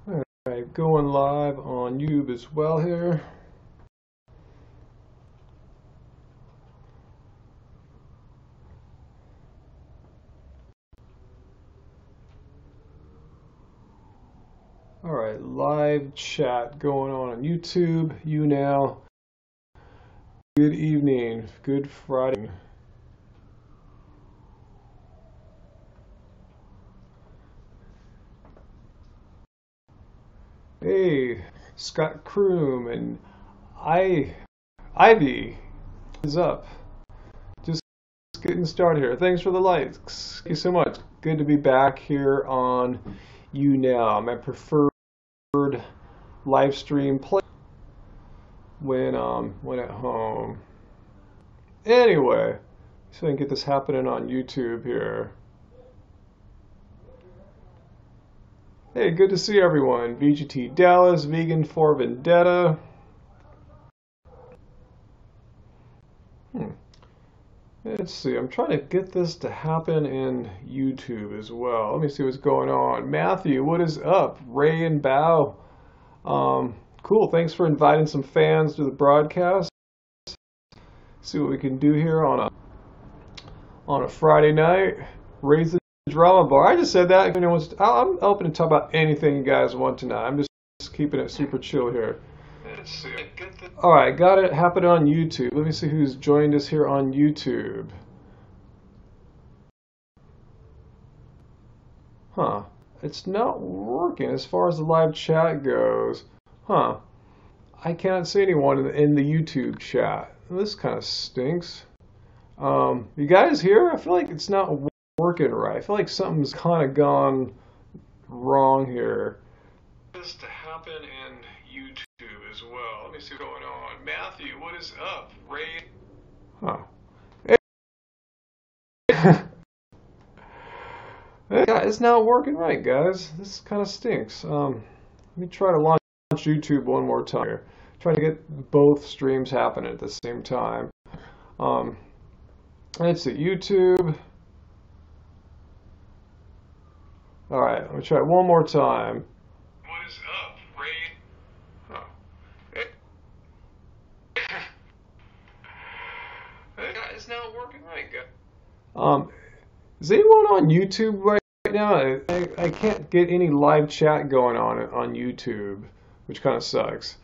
Alright, going live on YouTube as well here. Alright, live chat going on YouTube, YouNow. Good evening, good Friday. Hey, Scott Kroom and Ivy is up. Just getting started here. Thanks for the likes. Thank you so much. Good to be back here on YouNow, my preferred live stream play when at home. Anyway, so I can get this happening on YouTube here. Hey, good to see everyone. VGT Dallas, Vegan for Vendetta. Let's see, I'm trying to get this to happen in YouTube as well. Let me see what's going on. Matthew, what is up? Ray and Bao. Cool, thanks for inviting some fans to the broadcast. See what we can do here on a Friday night. Raise the drama bar. I just said that. If anyone wants, I'm open to talk about anything you guys want tonight. I'm just keeping it super chill here. Let's see. All right, got it happening on YouTube. Let me see who's joined us here on YouTube. Huh. It's not working as far as the live chat goes. Huh. I can't see anyone in the YouTube chat. This kind of stinks. You guys here? I feel like it's not working right. I feel like something's kind of gone wrong here. This to happen in YouTube as well. Let me see what's going on. Matthew, what is up? Ray. Huh. It's not working right, guys. This kind of stinks. Let me try to launch YouTube one more time here. Trying to get both streams happening at the same time. Let's see, YouTube. All right, let me try it one more time. What is up, Ray? Oh. It's not working right, guys. Is anyone on YouTube right now? I can't get any live chat going on YouTube, which kind of sucks.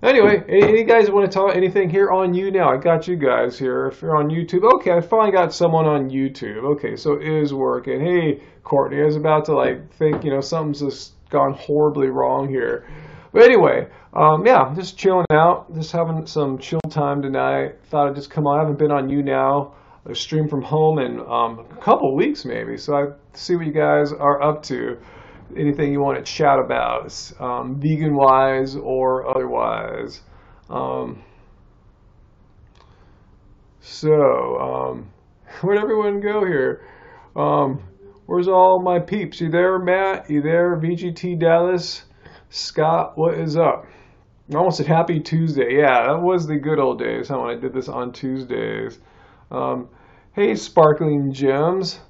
Anyway, any guys want to talk anything here on YouNow? I got you guys here. If you're on YouTube, okay, I finally got someone on YouTube. Okay, so it is working. Hey, Courtney, I was about to think, something's just gone horribly wrong here. But anyway, yeah, just chilling out, just having some chill time tonight. Thought I'd just come on. I haven't been on YouNow, I stream from home in a couple weeks maybe, so I see what you guys are up to. Anything you want to chat about, vegan-wise or otherwise. Where'd everyone go here? Where's all my peeps? You there, Matt? You there, VGT Dallas? Scott, what is up? I almost said Happy Tuesday. Yeah, that was the good old days, when I did this on Tuesdays. Hey, Sparkling Gems.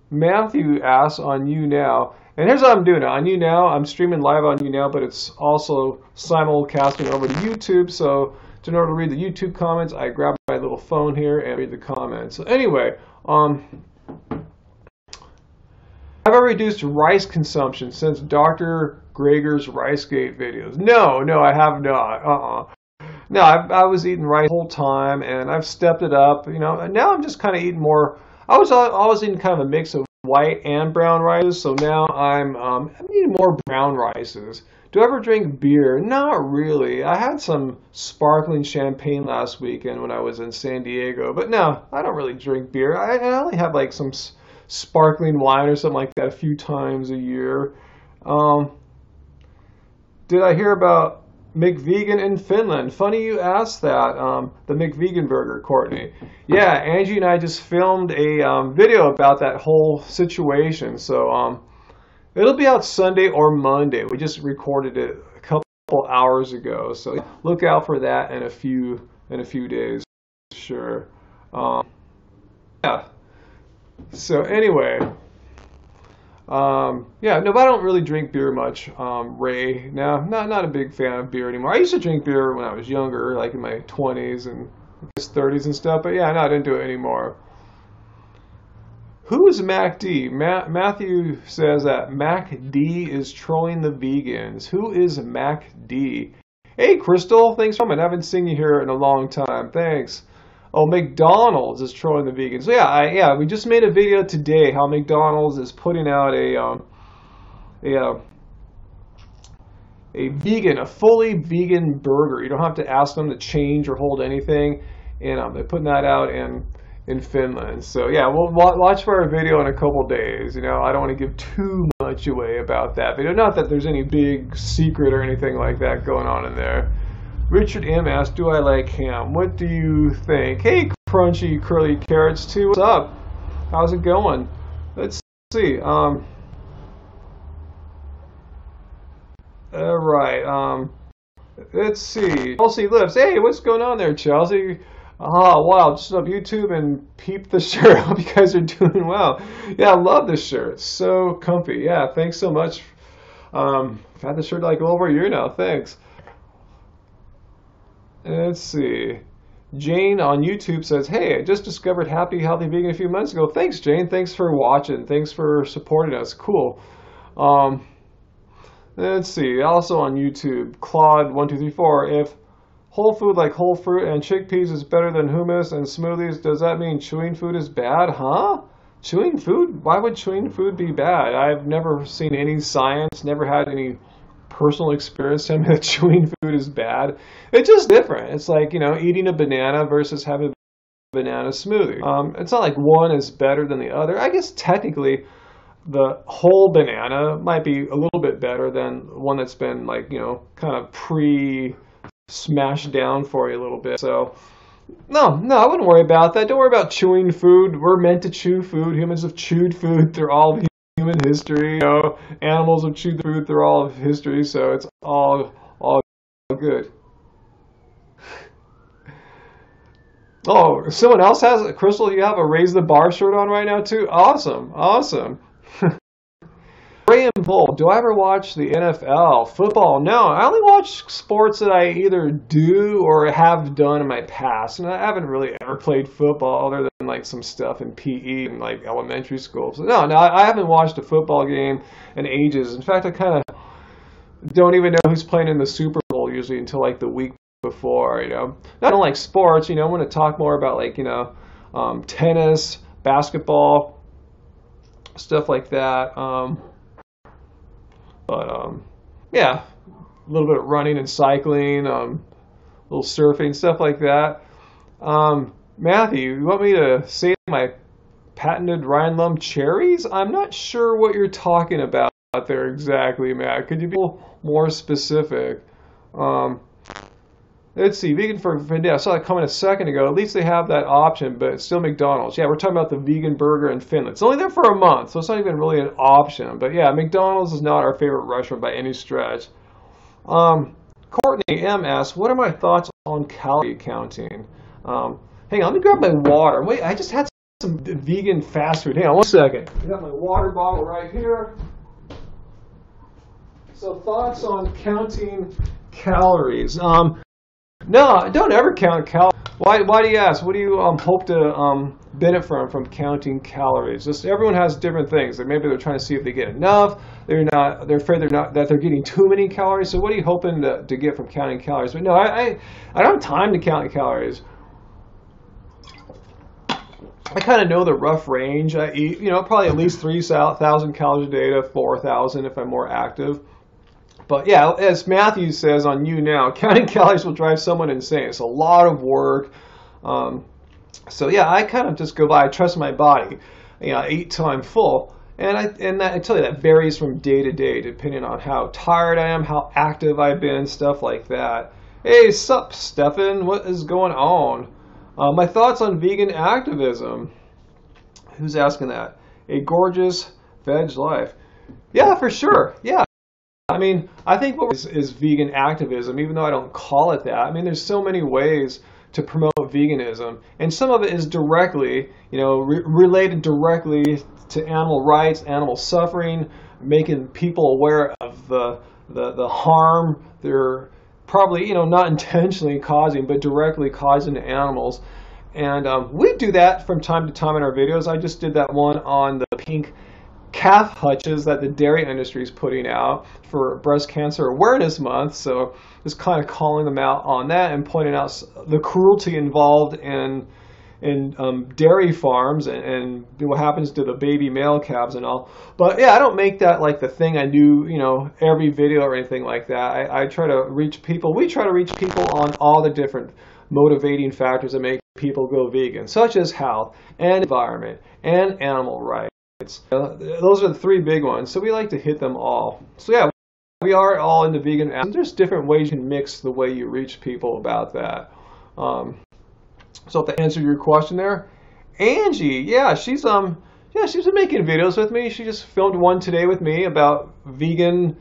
Matthew asks on YouNow, and here's what I'm doing on YouNow. I'm streaming live on YouNow, but it's also simulcasting over to YouTube. So in order to read the YouTube comments, I grab my little phone here and read the comments. So anyway, have I reduced rice consumption since Dr. Greger's RiceGate videos? No, I have not. No, I was eating rice the whole time, and I've stepped it up. Now I'm just kind of eating more. I was always eating kind of a mix of white and brown rices, so now I'm eating more brown rices. Do I ever drink beer? Not really. I had some sparkling champagne last weekend when I was in San Diego, but no, I don't really drink beer. I only have some sparkling wine or something like that a few times a year. Did I hear about McVegan in Finland? Funny you asked that. The McVegan burger, Courtney. Yeah, Angie and I just filmed a video about that whole situation. So it'll be out Sunday or Monday. We just recorded it a couple hours ago. So look out for that in a few days. Sure. So anyway, yeah, no, but I don't really drink beer much. Ray, no, not a big fan of beer anymore. I used to drink beer when I was younger, like in my 20s and 30s and stuff, but yeah, no, I didn't do it anymore. Who is MacD? Matthew says that MacD is trolling the vegans. Who is MacD? Hey, Crystal, thanks for coming. I haven't seen you here in a long time. Thanks. Oh, McDonald's is trolling the vegans. So yeah, we just made a video today how McDonald's is putting out a fully vegan burger. You don't have to ask them to change or hold anything, and they're putting that out in Finland. So yeah, we'll watch for our video in a couple days. You know, I don't want to give too much away about that video. Not that there's any big secret or anything like that going on in there. Richard M. asked, do I like ham? What do you think? Hey, crunchy curly carrots too. What's up? How's it going? Let's see. All right. Let's see. Chelsea lives. Hey, what's going on there, Chelsea? Wow, just up YouTube and peep the shirt. Hope you guys are doing well. Yeah, I love this shirt. It's so comfy. Yeah, thanks so much. I've had this shirt like over a year now. Thanks. Let's see. Jane on YouTube says, hey, I just discovered Happy Healthy Vegan a few months ago. Thanks, Jane. Thanks for watching. Thanks for supporting us. Cool. Let's see. Also on YouTube, Claude1234. If whole food like whole fruit and chickpeas is better than hummus and smoothies, does that mean chewing food is bad? Huh? Chewing food? Why would chewing food be bad? I've never seen any science, never had any personal experience telling me that chewing food is bad. It's just different. It's like, you know, eating a banana versus having a banana smoothie. It's not like one is better than the other. I guess technically the whole banana might be a little bit better than one that's been like, you know, kind of smashed down for you a little bit. So no, I wouldn't worry about that. Don't worry about chewing food. We're meant to chew food. Humans have chewed food through all of human history. You know, animals have chewed food through all of history, so it's all good. Oh, someone else has it. Crystal, you have a Raise the Bar shirt on right now too? Awesome. Ray and Bull, do I ever watch the NFL? Football? No, I only watch sports that I either do or have done in my past. And I haven't really ever played football other than like some stuff in PE in like elementary school. So no, I haven't watched a football game in ages. In fact, I kind of don't even know who's playing in the Super Bowl usually until like the week before, you know. I don't like sports, you know. I want to talk more about like, you know, tennis, basketball, stuff like that. Yeah, a little bit of running and cycling, a little surfing, stuff like that. Matthew, you want me to say my patented Rhinelum cherries? I'm not sure what you're talking about there exactly, Matt. Could you be a little more specific? Let's see, vegan for Vendetta. I saw that comment a second ago. At least they have that option, but it's still McDonald's. Yeah, we're talking about the vegan burger in Finland. It's only there for a month, so it's not even really an option. But yeah, McDonald's is not our favorite restaurant by any stretch. Courtney M. asks, what are my thoughts on calorie counting? Hang on, let me grab my water. Wait, I just had some vegan fast food. Hang on one second. I got my water bottle right here. So thoughts on counting calories. No, don't ever count calories. Why do you ask? What do you hope to benefit from counting calories? Just everyone has different things. Like maybe they're trying to see if they get enough. They're afraid that they're getting too many calories. So what are you hoping to get from counting calories? But no, I don't have time to count calories. I kind of know the rough range. I eat, you know, probably at least 3,000 calories a day to 4,000 if I'm more active. But yeah, as Matthew says on YouNow, counting calories will drive someone insane. It's a lot of work. So yeah, I kind of just go by. I trust my body. You know, I eat till I'm full, and I tell you that varies from day to day depending on how tired I am, how active I've been, stuff like that. Hey, sup, Stefan? What is going on? My thoughts on vegan activism. Who's asking that? A gorgeous veg life. Yeah, for sure. Yeah. I mean, I think what is vegan activism, even though I don't call it that. I mean, there's so many ways to promote veganism, and some of it is directly, related directly to animal rights, animal suffering, making people aware of the harm they're probably, not intentionally causing, but directly causing to animals. And we do that from time to time in our videos. I just did that one on the pink calf hutches that the dairy industry is putting out for Breast Cancer Awareness Month. So just kind of calling them out on that and pointing out the cruelty involved in dairy farms and what happens to the baby male calves and all. But yeah, I don't make that like the thing I do, every video or anything like that. I try to reach people. We try to reach people on all the different motivating factors that make people go vegan, such as health and environment and animal rights. Those are the three big ones. So we like to hit them all. So yeah, we are all into vegan. There's different ways you can mix the way you reach people about that. So to answer your question there, Angie, she's been making videos with me. She just filmed one today with me about vegan,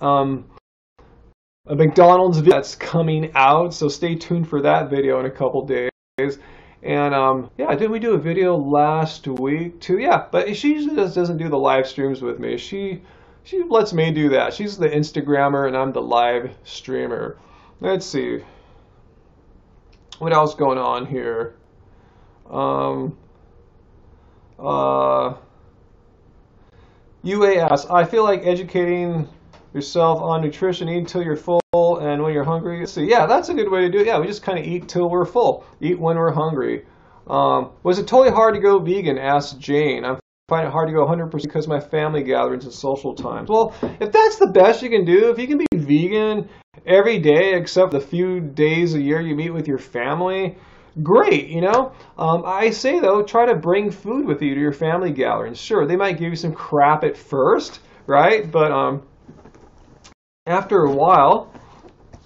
a McDonald's video that's coming out. So stay tuned for that video in a couple days. And didn't we do a video last week too? Yeah, but she usually doesn't do the live streams with me. She lets me do that. She's the Instagrammer and I'm the live streamer. Let's see. What else going on here? UA asks, I feel like educating yourself on nutrition, eat until you're full and when you're hungry. So yeah, that's a good way to do it. Yeah, we just kind of eat till we're full. Eat when we're hungry. Was it totally hard to go vegan? Asked Jane. I find it hard to go 100% because of my family gatherings and social times. Well, if that's the best you can do, if you can be vegan every day except the few days a year you meet with your family, great, I say, though, try to bring food with you to your family gatherings. Sure, they might give you some crap at first, right? But after a while,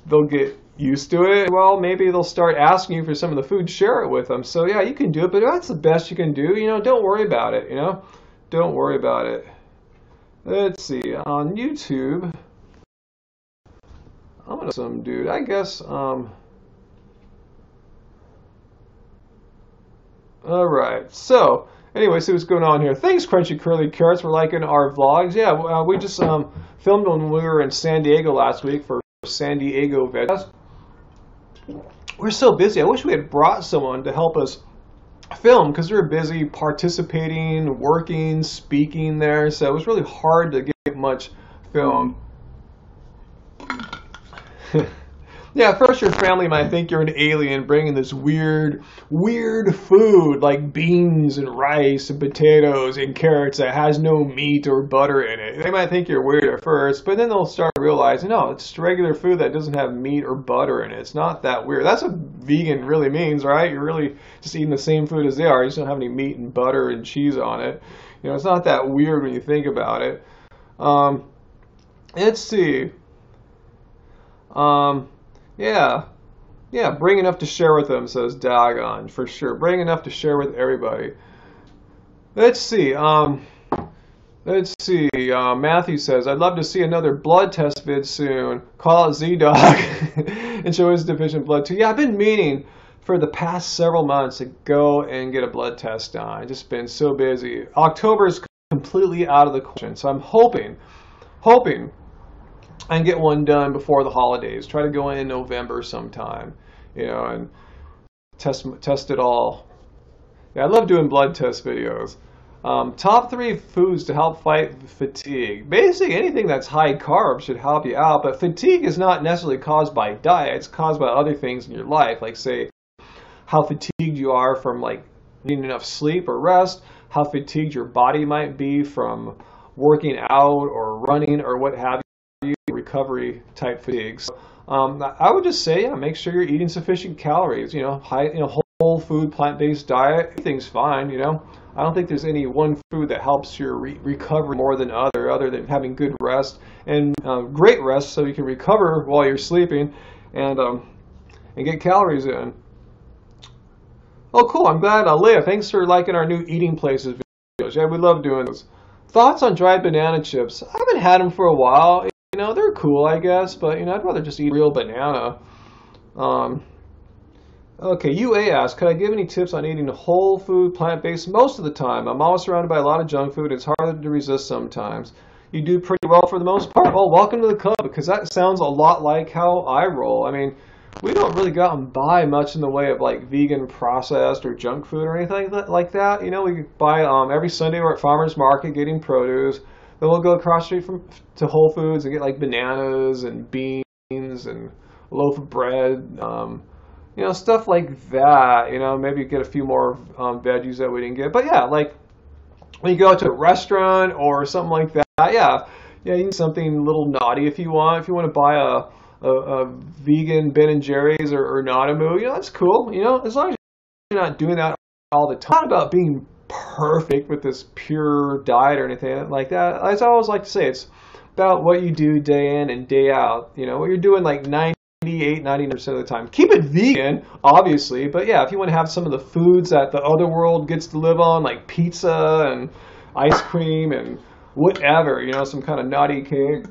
they'll get used to it. Well, maybe they'll start asking you for some of the food, share it with them. So yeah, you can do it, but that's the best you can do. Don't worry about it, Don't worry about it. Let's see, on YouTube, I'm gonna some dude, I guess, alright, so, anyway, see what's going on here. Thanks, Crunchy Curly Carrots, for liking our vlogs. Yeah, we just filmed when we were in San Diego last week for San Diego Veg. We're so busy. I wish we had brought someone to help us film because we were busy participating, working, speaking there. So it was really hard to get much film. Yeah, at first your family might think you're an alien bringing this weird food like beans and rice and potatoes and carrots that has no meat or butter in it. They might think you're weird at first, but then they'll start realizing, no, it's just regular food that doesn't have meat or butter in it. It's not that weird. That's what vegan really means, right? You're really just eating the same food as they are. You just don't have any meat and butter and cheese on it. It's not that weird when you think about it. Let's see. Yeah, bring enough to share with them, says Dagon, for sure. Bring enough to share with everybody. Let's see, Matthew says, I'd love to see another blood test vid soon. Call it Z-Dog and show his deficient blood too. Yeah, I've been meaning for the past several months to go and get a blood test done. I've just been so busy. October is completely out of the question, so I'm hoping I can get one done before the holidays. Try to go in November sometime, and test it all. Yeah, I love doing blood test videos. Top 3 foods to help fight fatigue. Basically, anything that's high carb should help you out, but fatigue is not necessarily caused by diet. It's caused by other things in your life, like say how fatigued you are from like needing enough sleep or rest, how fatigued your body might be from working out or running or what have you, recovery type fatigue. So, I would just say, make sure you're eating sufficient calories. Whole food, plant-based diet. Everything's fine. I don't think there's any one food that helps your recovery more than other than having good rest and great rest, so you can recover while you're sleeping and get calories in. Oh, cool! I'm glad. Leah, thanks for liking our new eating places videos. Yeah, we love doing those. Thoughts on dried banana chips? I haven't had them for a while. They're cool, I guess, but I'd rather just eat real banana. Okay, UA asks, could I give any tips on eating whole food, plant-based most of the time? I'm always surrounded by a lot of junk food. It's harder to resist sometimes. You do pretty well for the most part. Well, welcome to the club, because that sounds a lot like how I roll. I mean, we don't really go out and buy much in the way of like vegan processed or junk food or anything like that. You know, we buy every Sunday we're at farmers market getting produce. Then we'll go across the street to Whole Foods and get like bananas and beans and a loaf of bread. You know, stuff like that. You know, maybe get a few more veggies that we didn't get. But yeah, like when you go to a restaurant or something like that, yeah, you need something a little naughty if you want. If you want to buy a vegan Ben and Jerry's or Nanamu, you know, that's cool. You know, as long as you're not doing that all the time. It's not about being perfect with this pure diet or anything like that. As I always like to say, it's about what you do day in and day out. You know, what you're doing like 90% of the time. Keep it vegan, obviously, but yeah, if you want to have some of the foods that the other world gets to live on, like pizza and ice cream and whatever, you know, some kind of naughty cake,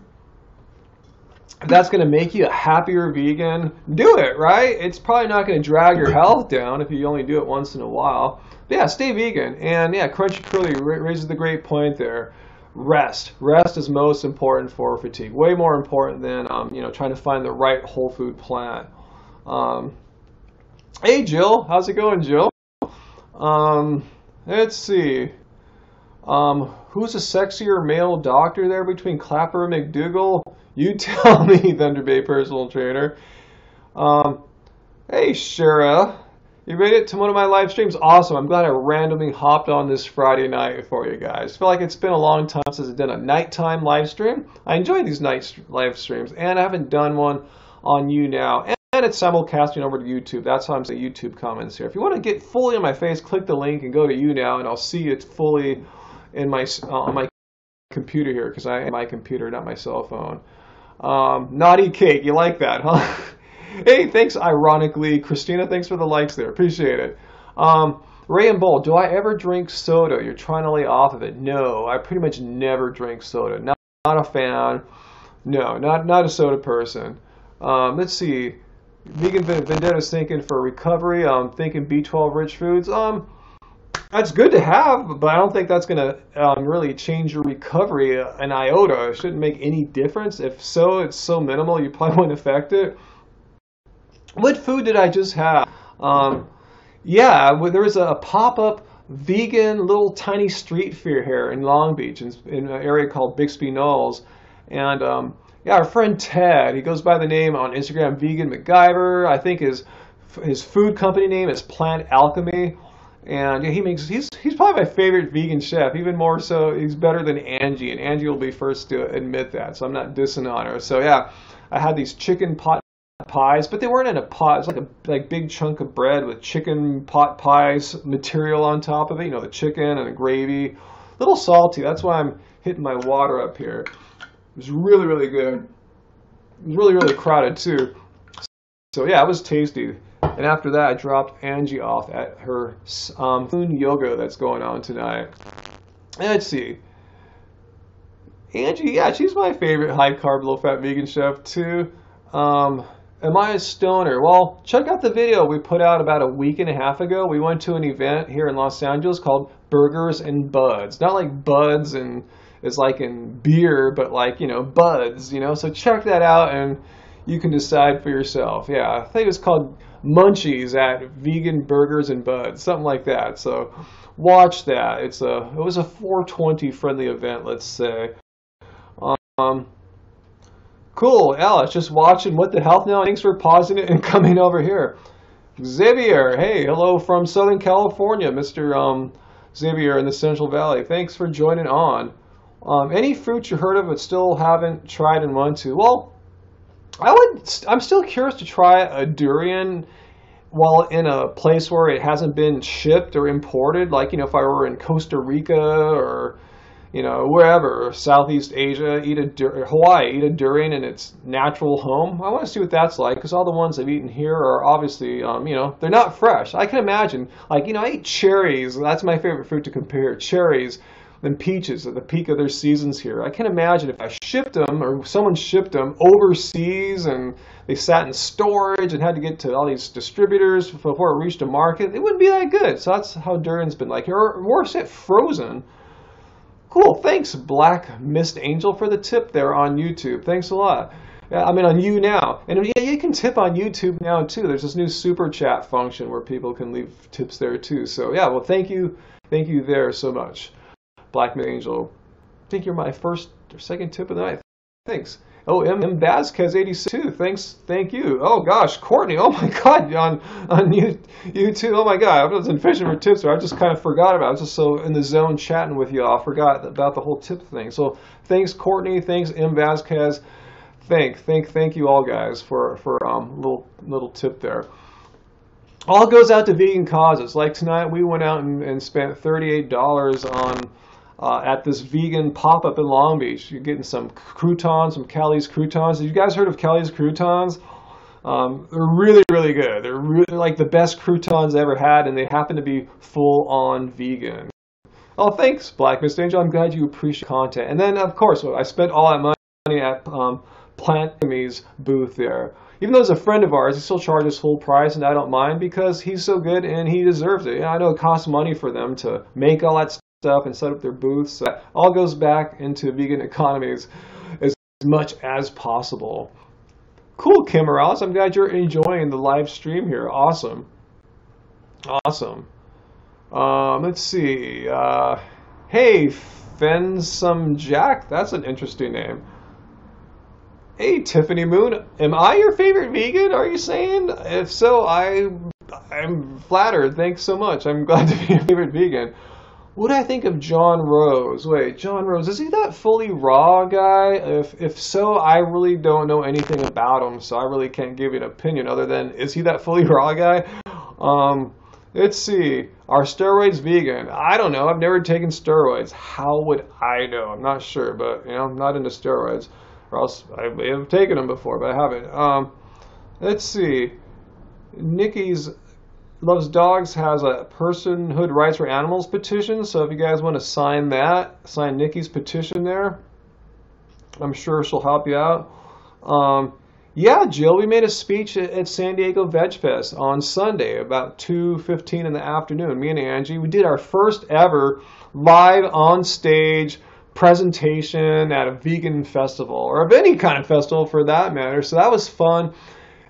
if that's going to make you a happier vegan, do it, right? It's probably not going to drag your health down if you only do it once in a while. But yeah, stay vegan. And yeah, Crunchy Curly raises the great point there. Rest is most important for fatigue. Way more important than you know, trying to find the right whole food plant. Hey Jill, how's it going, Jill? Let's see. Who's a sexier male doctor there between Clapper and McDougal? You tell me, Thunder Bay personal trainer. Hey Shara, you made it to one of my live streams. Awesome. I'm glad I randomly hopped on this Friday night for you guys. I feel like it's been a long time since I've done a nighttime live stream. I enjoy these night live streams, and I haven't done one on YouNow. And it's simulcasting over to YouTube. That's how I'm saying YouTube comments here. If you want to get fully in my face, click the link and go to YouNow, and I'll see it fully in my on my computer here, because I am my computer, not my cell phone. Naughty cake, you like that, huh? Hey, thanks, ironically, Christina. Thanks for the likes there. Appreciate it. Ray and Bowl, do I ever drink soda? You're trying to lay off of it. No, I pretty much never drink soda. Not a fan. No, not a soda person. Let's see. Vegan Vendetta's thinking for recovery. Thinking B12 rich foods. That's good to have, but I don't think that's going to really change your recovery an iota. It shouldn't make any difference. If so, it's so minimal, you probably won't affect it. What food did I just have? Yeah, there was a pop-up vegan little tiny street fair here in Long Beach, in an area called Bixby Knolls. And yeah, our friend Ted, he goes by the name on Instagram Vegan MacGyver. I think his food company name is Plant Alchemy. And yeah, he's probably my favorite vegan chef. Even more so, he's better than Angie, and Angie will be first to admit that. So I'm not dissing on her. So yeah, I had these chicken pot pies, but they weren't in a pot. It's like a big chunk of bread with chicken pot pies material on top of it. You know, the chicken and the gravy. A little salty. That's why I'm hitting my water up here. It was really, really good. It was really, really crowded too. So yeah, it was tasty. And after that, I dropped Angie off at her Food Yoga that's going on tonight. And let's see. Angie, yeah, she's my favorite high-carb, low-fat vegan chef too. Am I a stoner? Well, check out the video we put out about a week and a half ago. We went to an event here in Los Angeles called Burgers and Buds. Not like buds and it's like in beer, but like, you know, buds, you know. So check that out and you can decide for yourself. Yeah, I think it was called Munchies at Vegan Burgers and Buds, something like that. So watch that. It was a 420 friendly event, let's say. Cool, Alice, just watching What the Health Now. Thanks for pausing it and coming over here. Xavier, hey, hello from Southern California, Mr. Xavier in the Central Valley. Thanks for joining on. Any fruits you heard of but still haven't tried and want to? Well, I'm still curious to try a durian while in a place where it hasn't been shipped or imported. Like, you know, if I were in Costa Rica or, you know, wherever, Southeast Asia, Hawaii, eat a durian in its natural home. I want to see what that's like, because all the ones I've eaten here are obviously, you know, they're not fresh. I can imagine, like, you know, I eat cherries. That's my favorite fruit to compare. Cherries them peaches at the peak of their seasons here. I can imagine if I shipped them or someone shipped them overseas and they sat in storage and had to get to all these distributors before it reached a market, it wouldn't be that good. So that's how durian's been like. Or worse yet, frozen. Cool, thanks Black Mist Angel for the tip there on YouTube. Thanks a lot. I mean on YouNow. And yeah, you can tip on YouTube now too. There's this new super chat function where people can leave tips there too. So yeah, well thank you there so much. Black Mist Angel. I think you're my first or second tip of the night. Thanks. Oh, M. Vasquez 82. Thanks. Thank you. Oh gosh, Courtney. Oh my God, on YouTube. Oh my God, I wasn't fishing for tips, or I just kind of forgot about it. I was just so in the zone chatting with you all. I forgot about the whole tip thing. So thanks, Courtney. Thanks, M. Vasquez. Thank you all guys for little tip there. All goes out to vegan causes. Like tonight, we went out and spent $38 on at this vegan pop-up in Long Beach. You're getting some croutons, some Kelly's croutons. Have you guys heard of Kelly's croutons? They're really, really good. They're like the best croutons I ever had, and they happen to be full-on vegan. Oh, thanks, Black Mist Angel. I'm glad you appreciate content. And then, of course, I spent all that money at Plant Enemy's booth there. Even though he's a friend of ours, he still charges full price, and I don't mind because he's so good and he deserves it. Yeah, I know it costs money for them to make all that stuff and set up their booths. So that all goes back into vegan economies as much as possible. Cool, Kim Morales. I'm glad you're enjoying the live stream here. Awesome. Let's see. Hey, Fensome Jack. That's an interesting name. Hey, Tiffany Moon, am I your favorite vegan, are you saying? If so, I'm flattered. Thanks so much. I'm glad to be your favorite vegan. What do I think of John Rose? Wait, John Rose, is he that fully raw guy? If so, I really don't know anything about him, so I really can't give you an opinion other than, is he that fully raw guy? Let's see. Are steroids vegan? I don't know. I've never taken steroids. How would I know? I'm not sure, but I'm not into steroids. Or else I may have taken them before, but I haven't. Let's see. Nikki's Loves Dogs has a personhood rights for animals petition, so if you guys want to sign that, sign Nikki's petition there. I'm sure she'll help you out. Yeah, Jill, we made a speech at San Diego Veg Fest on Sunday about 2:15 in the afternoon. Me and Angie, we did our first ever live on stage presentation at a vegan festival, or of any kind of festival for that matter. So that was fun.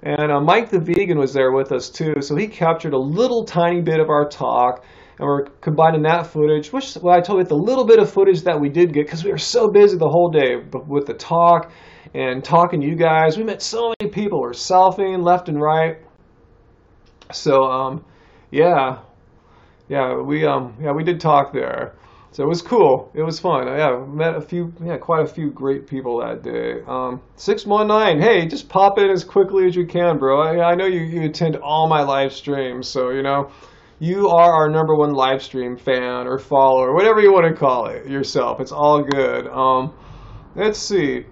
And Mike the Vegan was there with us too. So he captured a little tiny bit of our talk, and we're combining that footage, which I told you the little bit of footage that we did get, because we were so busy the whole day with the talk and talking to you guys. We met so many people. We're selfieing left and right. So we did talk there. So it was cool. It was fun. Yeah, met quite a few great people that day. 619, hey, just pop in as quickly as you can, bro. I know you attend all my live streams, so you are our #1 live stream fan or follower, whatever you want to call it yourself. It's all good. Let's see.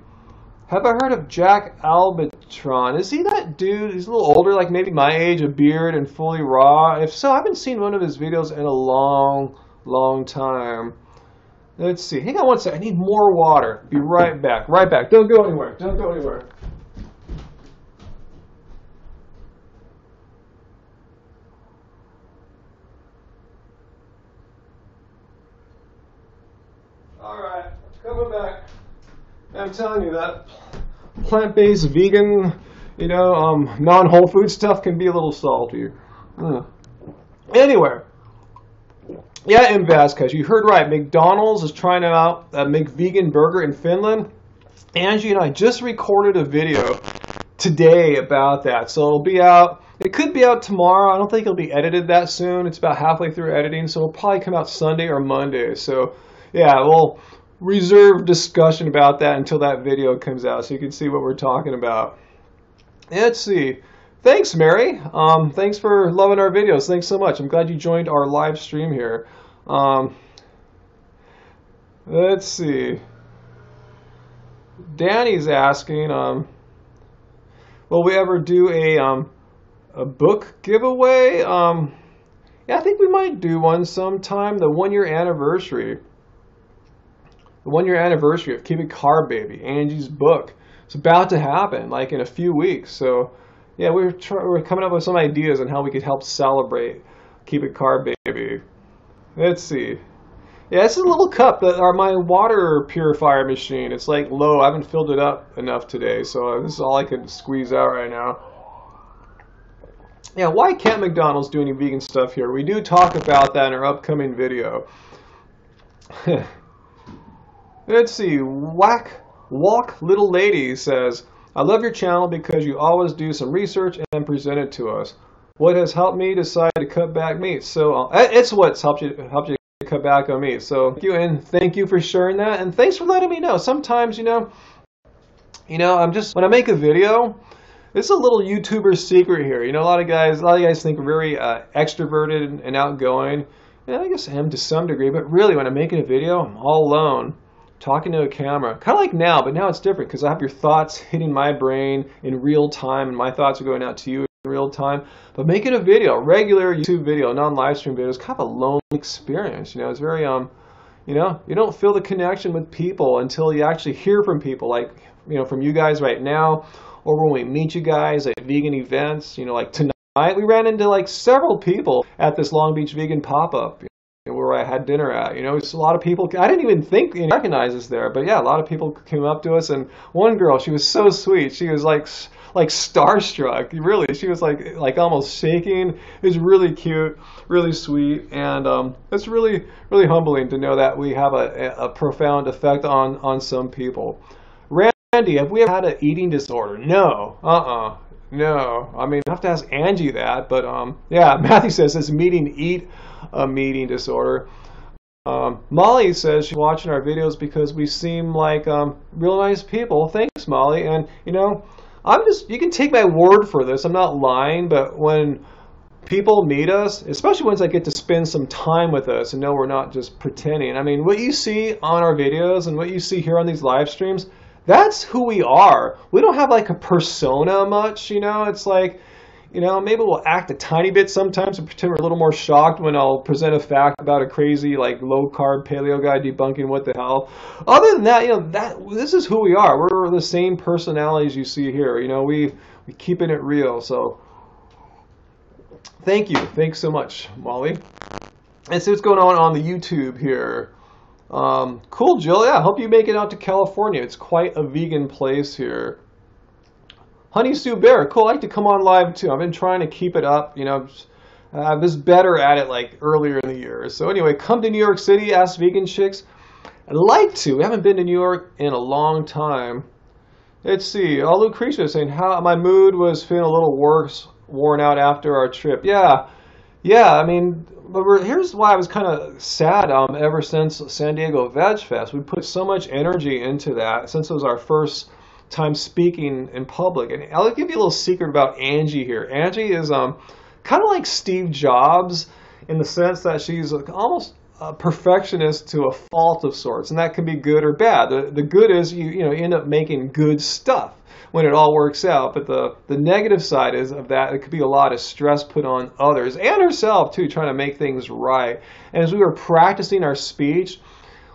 Have I heard of Jack Albatron? Is he that dude? He's a little older, like maybe my age, a beard and fully raw. If so, I haven't seen one of his videos in a long time. Let's see. Hang on one second. I need more water. Be right back. Right back. Don't go anywhere. Don't go anywhere. All right. Coming back. I'm telling you that plant-based vegan, non-whole food stuff can be a little salty. Anyway. Yeah, M. Vasquez, you heard right. McDonald's is trying out a McVegan burger in Finland. Angie and I just recorded a video today about that. So it'll be out. It could be out tomorrow. I don't think it'll be edited that soon. It's about halfway through editing, so it'll probably come out Sunday or Monday. So yeah, we'll reserve discussion about that until that video comes out so you can see what we're talking about. Let's see. Thanks, Mary. Thanks for loving our videos. Thanks so much. I'm glad you joined our live stream here. Let's see. Danny's asking, will we ever do a book giveaway? Yeah, I think we might do one sometime. The 1-year anniversary. The 1 year anniversary of Keep It Carb Baby, Angie's book. It's about to happen, like in a few weeks. So, yeah, we're coming up with some ideas on how we could help celebrate Keep It Carb Baby. Let's see. Yeah, it's a little cup that are my water purifier machine. It's like low. I haven't filled it up enough today, so this is all I could squeeze out right now. Yeah, why can't McDonald's do any vegan stuff here? We do talk about that in our upcoming video. Let's see. Walk Little Lady says, I love your channel because you always do some research and present it to us. What has helped me decide to cut back meat? So it's what's helped you cut back on meat. So thank you for sharing that, and thanks for letting me know. Sometimes, I'm just, when I make a video, it's a little YouTuber secret here. A lot of guys think we're very extroverted and outgoing. And I guess I am to some degree, but really when I'm making a video, I'm all alone, talking to a camera. Kind of like now, but now it's different because I have your thoughts hitting my brain in real time, and my thoughts are going out to you in real time. But making a video, regular YouTube video, non-live stream video, is kind of a lonely experience. It's very, you don't feel the connection with people until you actually hear from people, like, from you guys right now, or when we meet you guys at vegan events. Like tonight, we ran into like several people at this Long Beach vegan pop-up where I had dinner at. It's a lot of people. I didn't even think recognize us there, but yeah, a lot of people came up to us, and one girl, she was so sweet. She was like starstruck. Really, she was like almost shaking. It was really cute, really sweet, and it's really humbling to know that we have a profound effect on some people. Randy, have we ever had an eating disorder? No. No. I mean, I have to ask Angie that, but yeah, Matthew says this meeting eat a meeting disorder. Molly says she's watching our videos because we seem like real nice people. Thanks, Molly. And you can take my word for this. I'm not lying, but when people meet us, especially ones that get to spend some time with us and know we're not just pretending. I mean, what you see on our videos and what you see here on these live streams, that's who we are. We don't have like a persona much, It's like, maybe we'll act a tiny bit sometimes and pretend we're a little more shocked when I'll present a fact about a crazy, like, low-carb paleo guy debunking what the hell. Other than that, this is who we are. We're the same personalities you see here. We keeping it real. So thank you. Thanks so much, Molly. And see what's going on the YouTube here. Cool, Jill. Yeah, I hope you make it out to California. It's quite a vegan place here. Honey Sue Bear, cool. I like to come on live too. I've been trying to keep it up. I was better at it like earlier in the year. So anyway, come to New York City, Ask Vegan Chicks. I'd like to. We haven't been to New York in a long time. Let's see. Lucretia is saying how my mood was feeling a little worn out after our trip. Yeah. I mean, but here's why I was kind of sad. Ever since San Diego Veg Fest, we put so much energy into that since it was our first time speaking in public. And I'll give you a little secret about Angie here. Angie is kind of like Steve Jobs in the sense that she's almost a perfectionist to a fault of sorts, and that can be good or bad. The good is you end up making good stuff when it all works out, but the negative side is of that it could be a lot of stress put on others and herself too, trying to make things right. And as we were practicing our speech,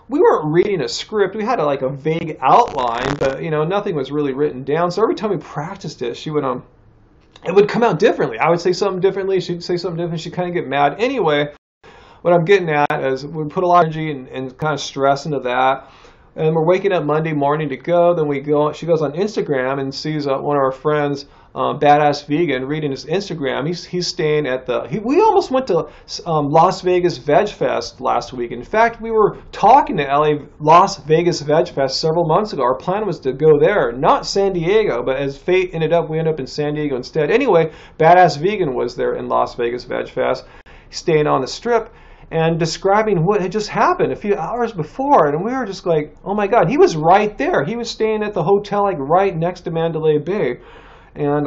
we weren't reading a script. We had a vague outline, but nothing was really written down. So every time we practiced it, it would come out differently. I would say something differently. She'd say something different. She'd kind of get mad. Anyway, what I'm getting at is we put a lot of energy and kind of stress into that. And we're waking up Monday morning to go. Then she goes on Instagram and sees one of our friends, Badass Vegan, reading his Instagram. He's staying at we almost went to Las Vegas Veg Fest last week. In fact, we were talking to Las Vegas Veg Fest several months ago. Our plan was to go there, not San Diego, but as fate ended up, we ended up in San Diego instead. Anyway, Badass Vegan was there in Las Vegas Veg Fest, staying on the Strip, and describing what had just happened a few hours before. And we were just like, oh my God, he was right there. He was staying at the hotel right next to Mandalay Bay. And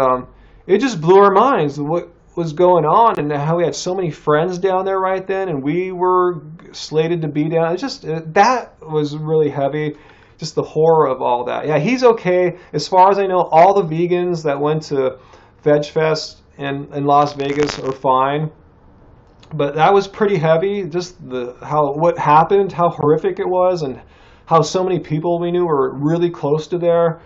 it just blew our minds what was going on and how we had so many friends down there right then, and we were slated to be down. That was really heavy, just the horror of all that. Yeah, he's okay. As far as I know, all the vegans that went to Veg Fest in Las Vegas are fine. But that was pretty heavy, just what happened, how horrific it was, and how so many people we knew were really close to there.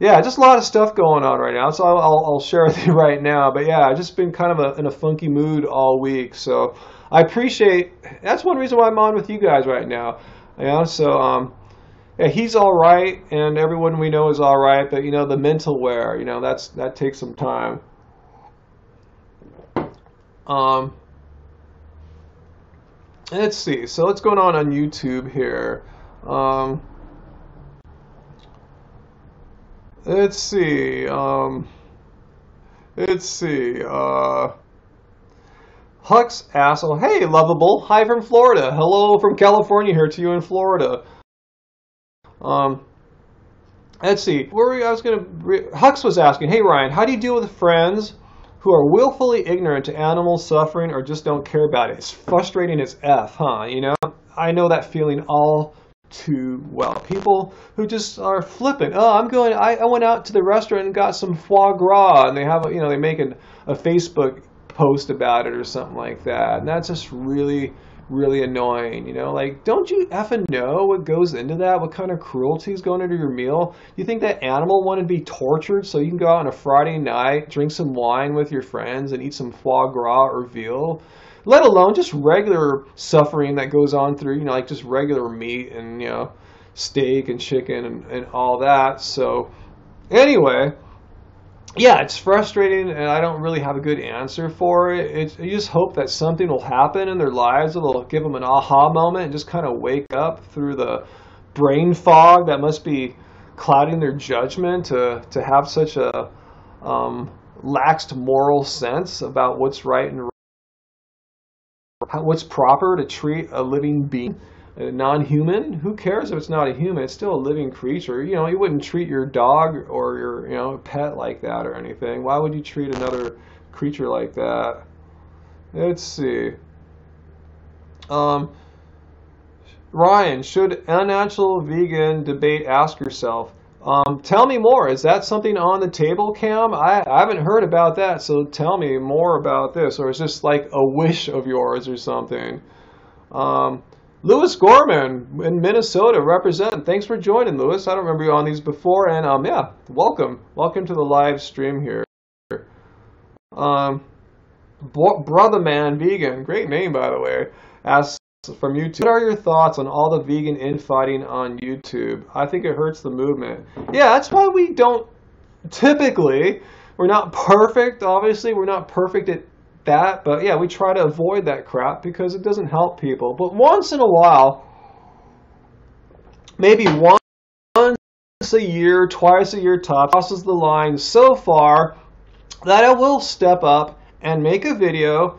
Yeah, just a lot of stuff going on right now. So I'll share with you right now. But yeah, I've just been kind of in a funky mood all week. So I appreciate, that's one reason why I'm on with you guys right now. So yeah, he's all right, and everyone we know is all right. But the mental wear, that takes some time. Let's see. So what's going on YouTube here? Let's see. Hux asshole. Hey, lovable. Hi from Florida. Hello from California here to you in Florida. Let's see. Hux was asking, hey Ryan, how do you deal with friends who are willfully ignorant to animal suffering or just don't care about it? It's frustrating as F, huh? I know that feeling all too well. People who just are flippant. Oh, I went out to the restaurant and got some foie gras, and they have they make a Facebook post about it or something like that, and that's just really, really annoying. Like, don't you effing know what goes into that? What kind of cruelty is going into your meal? You think that animal wanted to be tortured so you can go out on a Friday night, drink some wine with your friends, and eat some foie gras or veal? Let alone just regular suffering that goes on through, like just regular meat and, steak and chicken and all that. So anyway, yeah, it's frustrating, and I don't really have a good answer for it. You just hope that something will happen in their lives that'll give them an aha moment and just kind of wake up through the brain fog that must be clouding their judgment to have such a laxed moral sense about what's right and what's proper to treat a living being, a non-human. Who cares if it's not a human? It's still a living creature. You wouldn't treat your dog or your pet like that or anything. Why would you treat another creature like that? Let's see. Ryan, should unnatural vegan debate ask yourself? Tell me more. Is that something on the table, Cam? I haven't heard about that, so tell me more about this. Or is this like a wish of yours or something? Louis Gorman in Minnesota, represent. Thanks for joining, Louis. I don't remember you on these before. And yeah, welcome. Welcome to the live stream here. Brother Man Vegan, great name by the way, asks from YouTube, what are your thoughts on all the vegan infighting on YouTube? I think it hurts the movement. Yeah, that's why we don't typically, we're not perfect, obviously, we're not perfect at that, but yeah, we try to avoid that crap because it doesn't help people. But once in a while, maybe once a year, twice a year top, crosses the line so far that I will step up and make a video,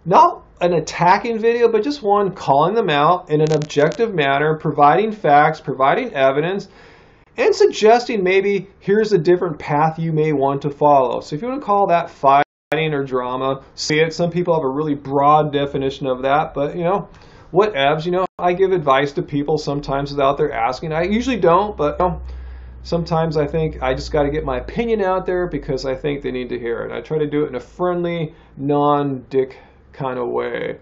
not an attacking video, but just one calling them out in an objective manner, providing facts, providing evidence, and suggesting maybe here's a different path you may want to follow. So if you want to call that fighting or drama, see it. Some people have a really broad definition of that, but whatevs. I give advice to people sometimes without their asking. I usually don't, but sometimes I think I just got to get my opinion out there because I think they need to hear it. I try to do it in a friendly, non-dick kind of way.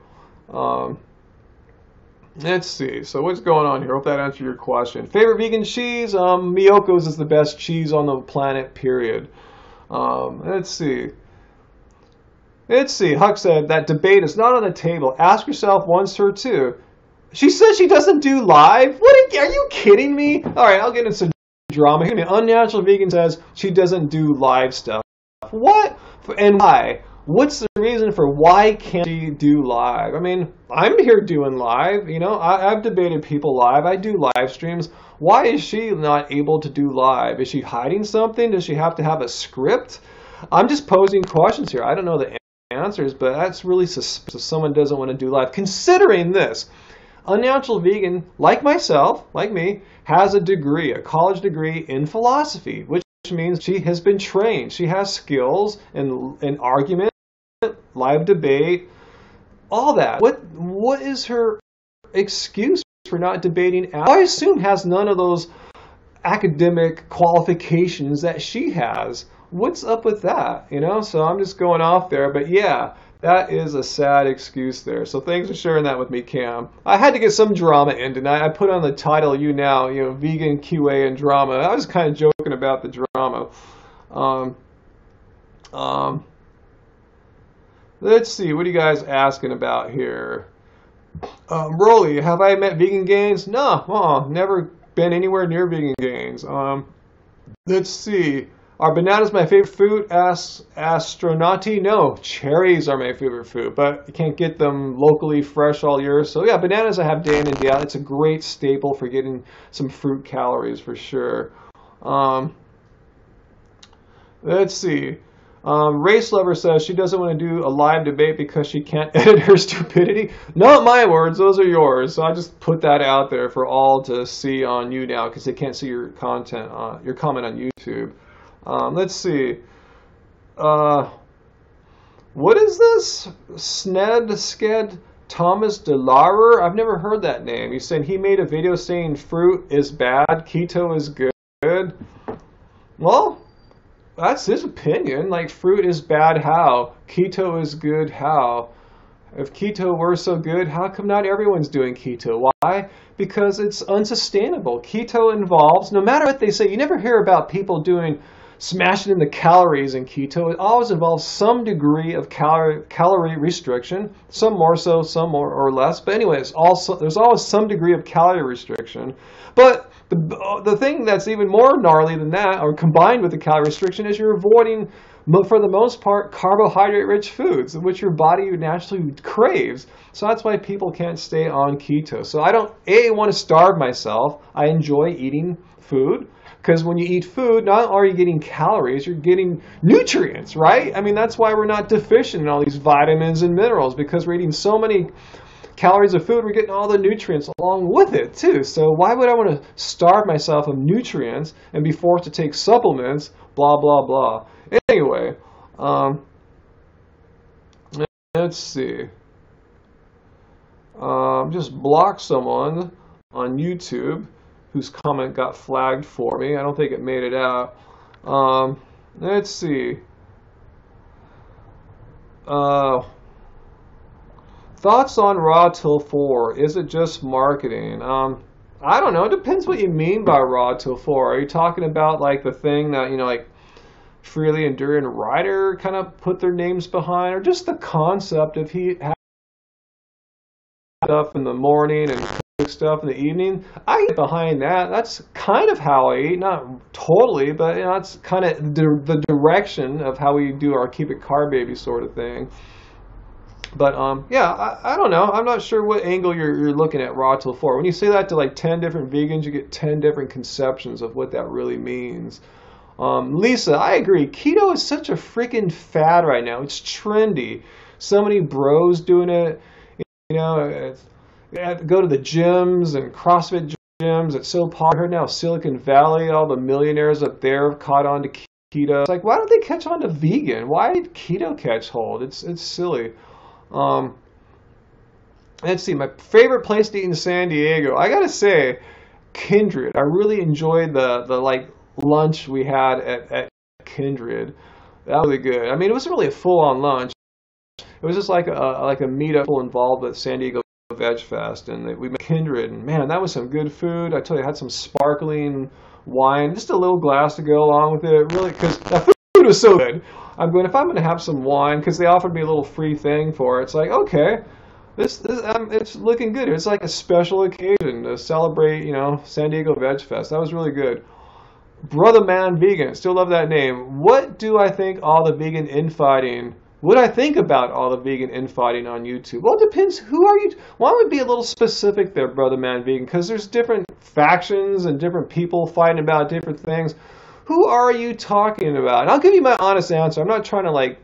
Let's see. So what's going on here? Hope that answered your question. Favorite vegan cheese? Miyoko's is the best cheese on the planet, period. Let's see. Huck said that debate is not on the table. Ask yourself once or two. She says she doesn't do live? Are you kidding me? All right, I'll get into some drama here. Unnatural Vegan says she doesn't do live stuff. What? And why? What's the reason for why can't she do live? I mean, I'm here doing live. I've debated people live. I do live streams. Why is she not able to do live? Is she hiding something? Does she have to have a script? I'm just posing questions here. I don't know the answers, but that's really suspicious if someone doesn't want to do live. Considering this, Unnatural Vegan, like myself, like me, has a degree, a college degree in philosophy, which means she has been trained. She has skills in argument, live debate, all that. What is her excuse for not debating? I assume has none of those academic qualifications that she has. What's up with that? So I'm just going off there. But yeah, That is a sad excuse there. So thanks for sharing that with me, Cam. I had to get some drama in tonight. I put on the title, YouNow, vegan QA and drama. I was kind of joking about the drama. Um, um, let's see, what are you guys asking about here? Rolly, have I met Vegan Gains? No, never been anywhere near Vegan Gains. Let's see. Are bananas my favorite food? Asks Astronauti. No, cherries are my favorite food, but you can't get them locally fresh all year. So yeah, bananas I have day in and day out. It's a great staple for getting some fruit calories for sure. Let's see. Race Lover says she doesn't want to do a live debate because she can't edit her stupidity. Not my words, those are yours. So I just put that out there for all to see on YouNow because they can't see your content, your comment on YouTube. Let's see. What is this? Sked Thomas DeLaurer? I've never heard that name. He's saying he made a video saying fruit is bad, keto is good. Well, that's his opinion. Like, fruit is bad how? Keto is good how? If keto were so good, how come not everyone's doing keto? Why? Because it's unsustainable. Keto involves, no matter what they say, you never hear about people smashing in the calories in keto. It always involves some degree of calorie restriction, some more so, some more or less. But anyways, there's always some degree of calorie restriction. But the thing that's even more gnarly than that, or combined with the calorie restriction, is you're avoiding, for the most part, carbohydrate-rich foods, which your body naturally craves. So that's why people can't stay on keto. So I don't, want to starve myself. I enjoy eating food. Because when you eat food, not only are you getting calories, you're getting nutrients, right? I mean, that's why we're not deficient in all these vitamins and minerals, because we're eating so many calories of food, we're getting all the nutrients along with it, too. So why would I want to starve myself of nutrients and be forced to take supplements, blah, blah, blah. Anyway, let's see. Just block someone on YouTube whose comment got flagged for me. I don't think it made it out. Let's see. Thoughts on Raw Till 4? Is it just marketing? I don't know. It depends what you mean by Raw Till 4. Are you talking about like the thing that, like Freely Enduring Rider kind of put their names behind, or just the concept of he had stuff in the morning and stuff in the evening? I get behind that. That's kind of how I eat, not totally, but that's kind of the direction of how we do our keep it carb baby sort of thing. But yeah, I don't know. I'm not sure what angle you're looking at Raw Till 4. When you say that to like 10 different vegans, you get 10 different conceptions of what that really means. Lisa, I agree. Keto is such a freaking fad right now. It's trendy. So many bros doing it. Go to the gyms and CrossFit gyms. It's so popular now. Silicon Valley, all the millionaires up there have caught on to keto. It's like, why don't they catch on to vegan? Why did keto catch hold? It's silly. Let's see. My favorite place to eat in San Diego, I gotta say, Kindred. I really enjoyed the lunch we had at Kindred. That was really good. I mean, it wasn't really a full-on lunch. It was just like a meetup involved with San Diego Veg Fest, and we met Kindred, and man, that was some good food. I tell you, I had some sparkling wine, just a little glass to go along with it, really, because that food was so good. I'm going, if I'm going to have some wine, because they offered me a little free thing for it, it's like, okay, this it's looking good. It's like a special occasion to celebrate, San Diego Veg Fest. That was really good. Brother Man Vegan, still love that name. What do I think all the vegan infighting? What I think about all the vegan infighting on YouTube? Well, it depends. Who are you? Why don't we be a little specific there, Brother Man Vegan? Because there's different factions and different people fighting about different things. Who are you talking about? And I'll give you my honest answer. I'm not trying to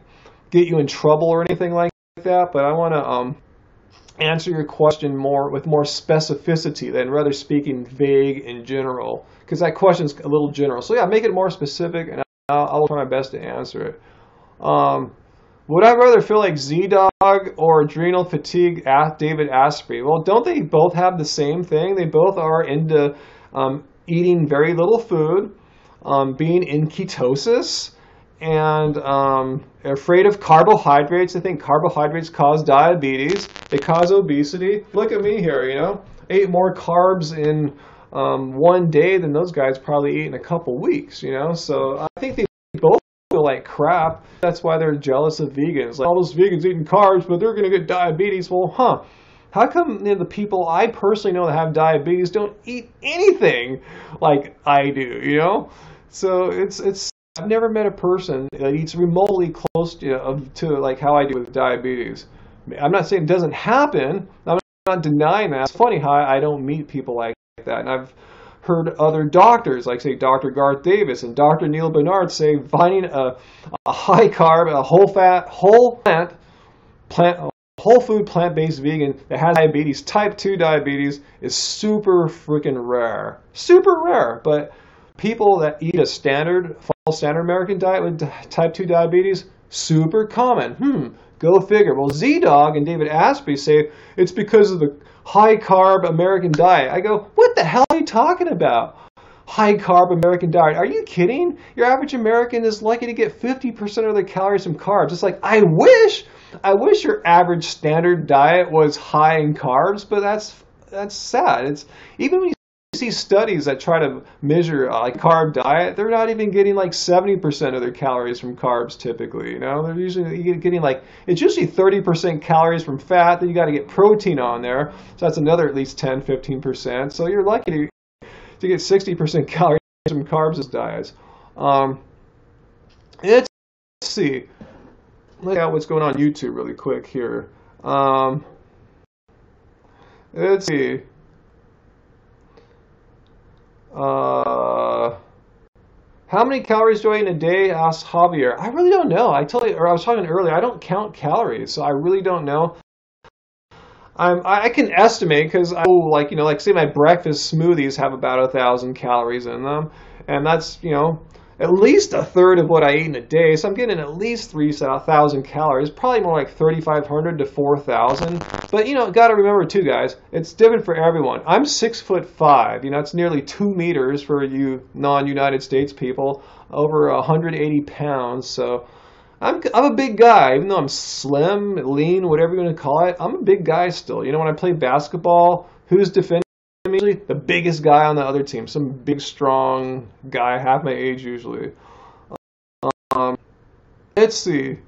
get you in trouble or anything like that, but I want to answer your question with more specificity than rather speaking vague in general, because that question's a little general. So yeah, make it more specific, and I'll try my best to answer it. Would I rather feel like Z-Dog or adrenal fatigue David Asprey? Well, don't they both have the same thing? They both are into eating very little food, being in ketosis, and afraid of carbohydrates. They think carbohydrates cause diabetes. They cause obesity. Look at me here, you know. Ate more carbs in one day than those guys probably eat in a couple weeks, you know. So I think they both feel like crap. That's why they're jealous of vegans. Like, all those vegans eating carbs, but they're going to get diabetes. Well, how come the people I personally know that have diabetes don't eat anything like I do, you know? So it's I've never met a person that eats remotely close to like how I do with diabetes. I'm not saying it doesn't happen. I'm not denying that. It's funny how I don't meet people like that. And I've heard other doctors, like say Dr. Garth Davis and Dr. Neil Bernard, say finding a high carb, a whole food plant-based vegan that has diabetes, type 2 diabetes, is super freaking rare. Super rare. But people that eat a standard American diet with type 2 diabetes, super common. Go figure. Well, Z-Dog and David Asprey say it's because of the high-carb American diet. I go, what the hell are you talking about? High-carb American diet. Are you kidding? Your average American is likely to get 50% of their calories from carbs. It's like, I wish your average standard diet was high in carbs, but that's sad. It's even when you see studies that try to measure like carb diet, they're not even getting like 70% of their calories from carbs typically. You know, they're usually getting like, it's usually 30% calories from fat. Then you got to get protein on there, so that's another at least 10-15%. So you're lucky to get 60% calories from carbs as diets. Let's see. Look at what's going on YouTube really quick here. Let's see. How many calories do I eat in a day? Asked Javier. I really don't know. I was talking earlier, I don't count calories, so I really don't know. I can estimate because like say my breakfast smoothies have about 1,000 calories in them, and that's at least a third of what I eat in a day. So I'm getting at least 3,000 calories, probably more like 3,500 to 4,000. But got to remember too, guys, it's different for everyone. I'm 6'5". It's nearly 2 meters for you non-United States people, over 180 pounds. So I'm a big guy, even though I'm slim, lean, whatever you want to call it. I'm a big guy still. When I play basketball, who's defending? Usually the biggest guy on the other team, some big strong guy, half my age usually. Let's see.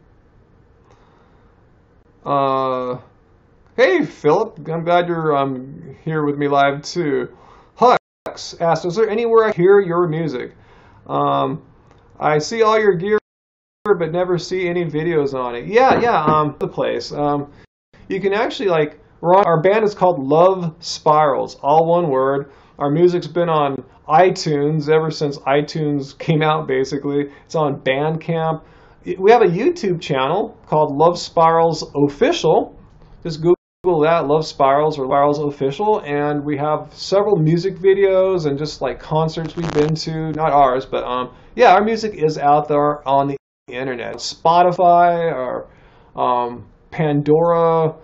Hey Philip, I'm glad you're here with me live too. Hux asked, is there anywhere I hear your music? I see all your gear but never see any videos on it. Yeah, the place. You can actually our band is called Love Spirals, all one word. Our music's been on iTunes ever since iTunes came out, basically. It's on Bandcamp. We have a YouTube channel called Love Spirals Official. Just Google that, Love Spirals or Spirals Official, and we have several music videos and just concerts we've been to. Not ours, but yeah, our music is out there on the internet. Spotify or Pandora.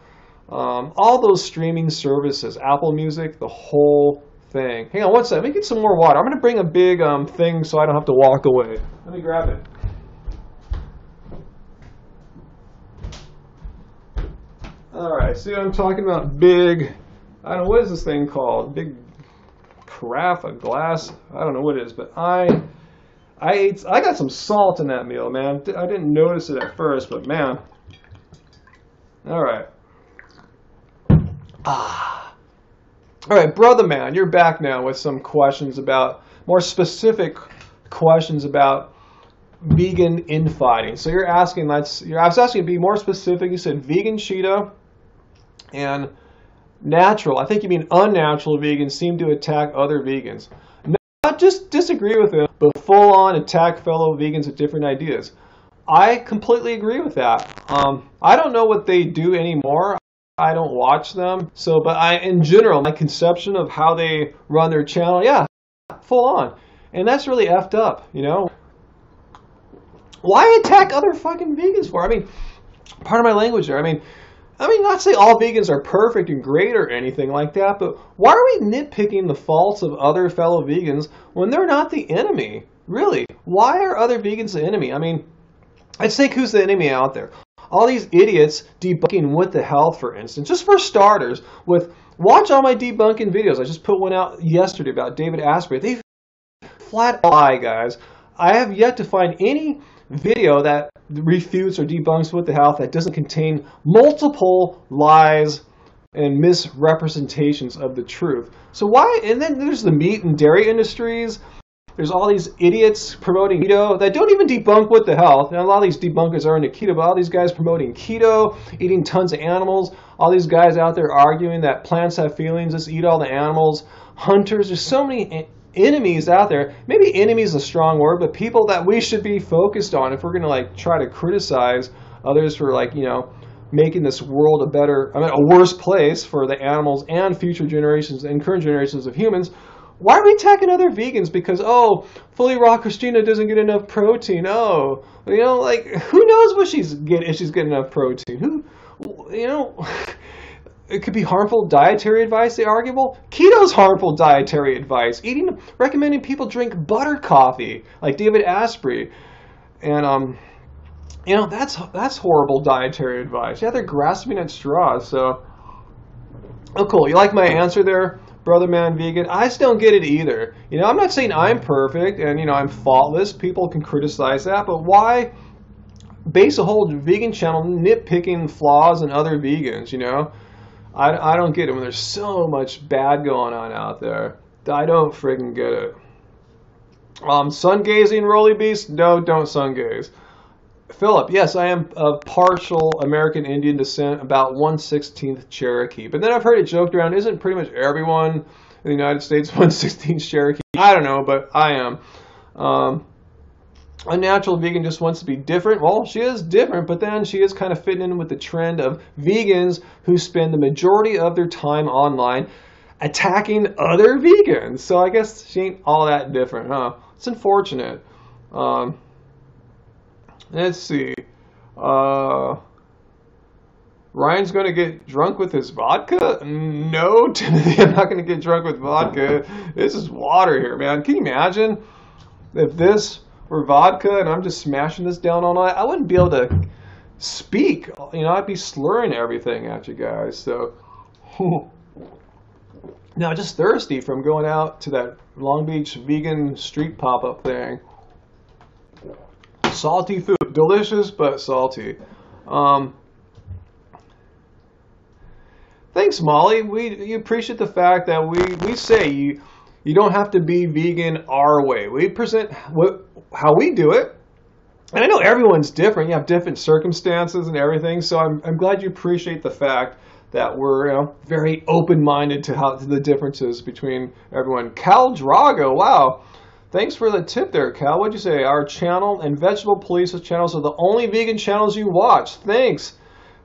All those streaming services, Apple Music, the whole thing. Hang on one second, let me get some more water. I'm going to bring a big thing so I don't have to walk away. Let me grab it. Alright, see what I'm talking about? Big, I don't know, what is this thing called? Big carafe, a glass? I don't know what it is, but I got some salt in that meal, man. I didn't notice it at first, but man. Alright. All right, brother man, you're back now with some questions more specific questions about vegan infighting. So I was asking to be more specific. You said vegan Cheeto and natural. I think you mean unnatural vegans seem to attack other vegans. Not just disagree with them, but full on attack fellow vegans with different ideas. I completely agree with that. I don't know what they do anymore. I don't watch them. But in general, my conception of how they run their channel, yeah, full on. And that's really effed up, Why attack other fucking vegans for? I mean, part of my language there. I mean, not to say all vegans are perfect and great or anything like that, but why are we nitpicking the faults of other fellow vegans when they're not the enemy? Really? Why are other vegans the enemy? I mean, Let's think who's the enemy out there. All these idiots debunking What the Health, for instance. Just for starters, watch all my debunking videos. I just put one out yesterday about David Asprey. They flat lie, guys. I have yet to find any video that refutes or debunks What the Health that doesn't contain multiple lies and misrepresentations of the truth. So why? And then there's the meat and dairy industries. There's all these idiots promoting keto that don't even debunk What the Health. And a lot of these debunkers are into keto, but all these guys promoting keto, eating tons of animals, all these guys out there arguing that plants have feelings, just eat all the animals, hunters. There's so many enemies out there. Maybe enemy is a strong word, but people that we should be focused on if we're going to try to criticize others for making this world a worse place for the animals and future generations and current generations of humans. Why are we attacking other vegans because, fully raw Christina doesn't get enough protein? Who knows what if she's getting enough protein? It could be harmful dietary advice, the arguable. Keto's harmful dietary advice. Recommending people drink buttered coffee, like David Asprey. And, that's horrible dietary advice. Yeah, they're grasping at straws, so. Oh, cool. You like my answer there, brother man vegan? I just don't get it either. I'm not saying I'm perfect and, I'm faultless. People can criticize that, but why base a whole vegan channel nitpicking flaws in other vegans, I don't get it when there's so much bad going on out there. I don't friggin' get it. Sun gazing, Rolly Beast? No, don't sun gaze. Philip, yes, I am of partial American Indian descent, about 1/16 Cherokee. But then I've heard it joked around, isn't pretty much everyone in the United States 1/16 Cherokee? I don't know, but I am. A natural vegan just wants to be different. Well, she is different, but then she is kind of fitting in with the trend of vegans who spend the majority of their time online attacking other vegans. So I guess she ain't all that different, huh? It's unfortunate. Let's see. Ryan's going to get drunk with his vodka? No, Timothy, I'm not going to get drunk with vodka. This is water here, man. Can you imagine if this were vodka and I'm just smashing this down all night? I wouldn't be able to speak. I'd be slurring everything at you guys. So, now just thirsty from going out to that Long Beach vegan street pop-up thing. Salty food. Delicious, but salty. Thanks, Molly. You appreciate the fact that we say you don't have to be vegan our way. We present how we do it. And I know everyone's different. You have different circumstances and everything. So I'm glad you appreciate the fact that we're very open-minded to the differences between everyone. Cal Drago, wow. Thanks for the tip there, Cal. What'd you say? Our channel and Vegetable Police's channels are the only vegan channels you watch. Thanks.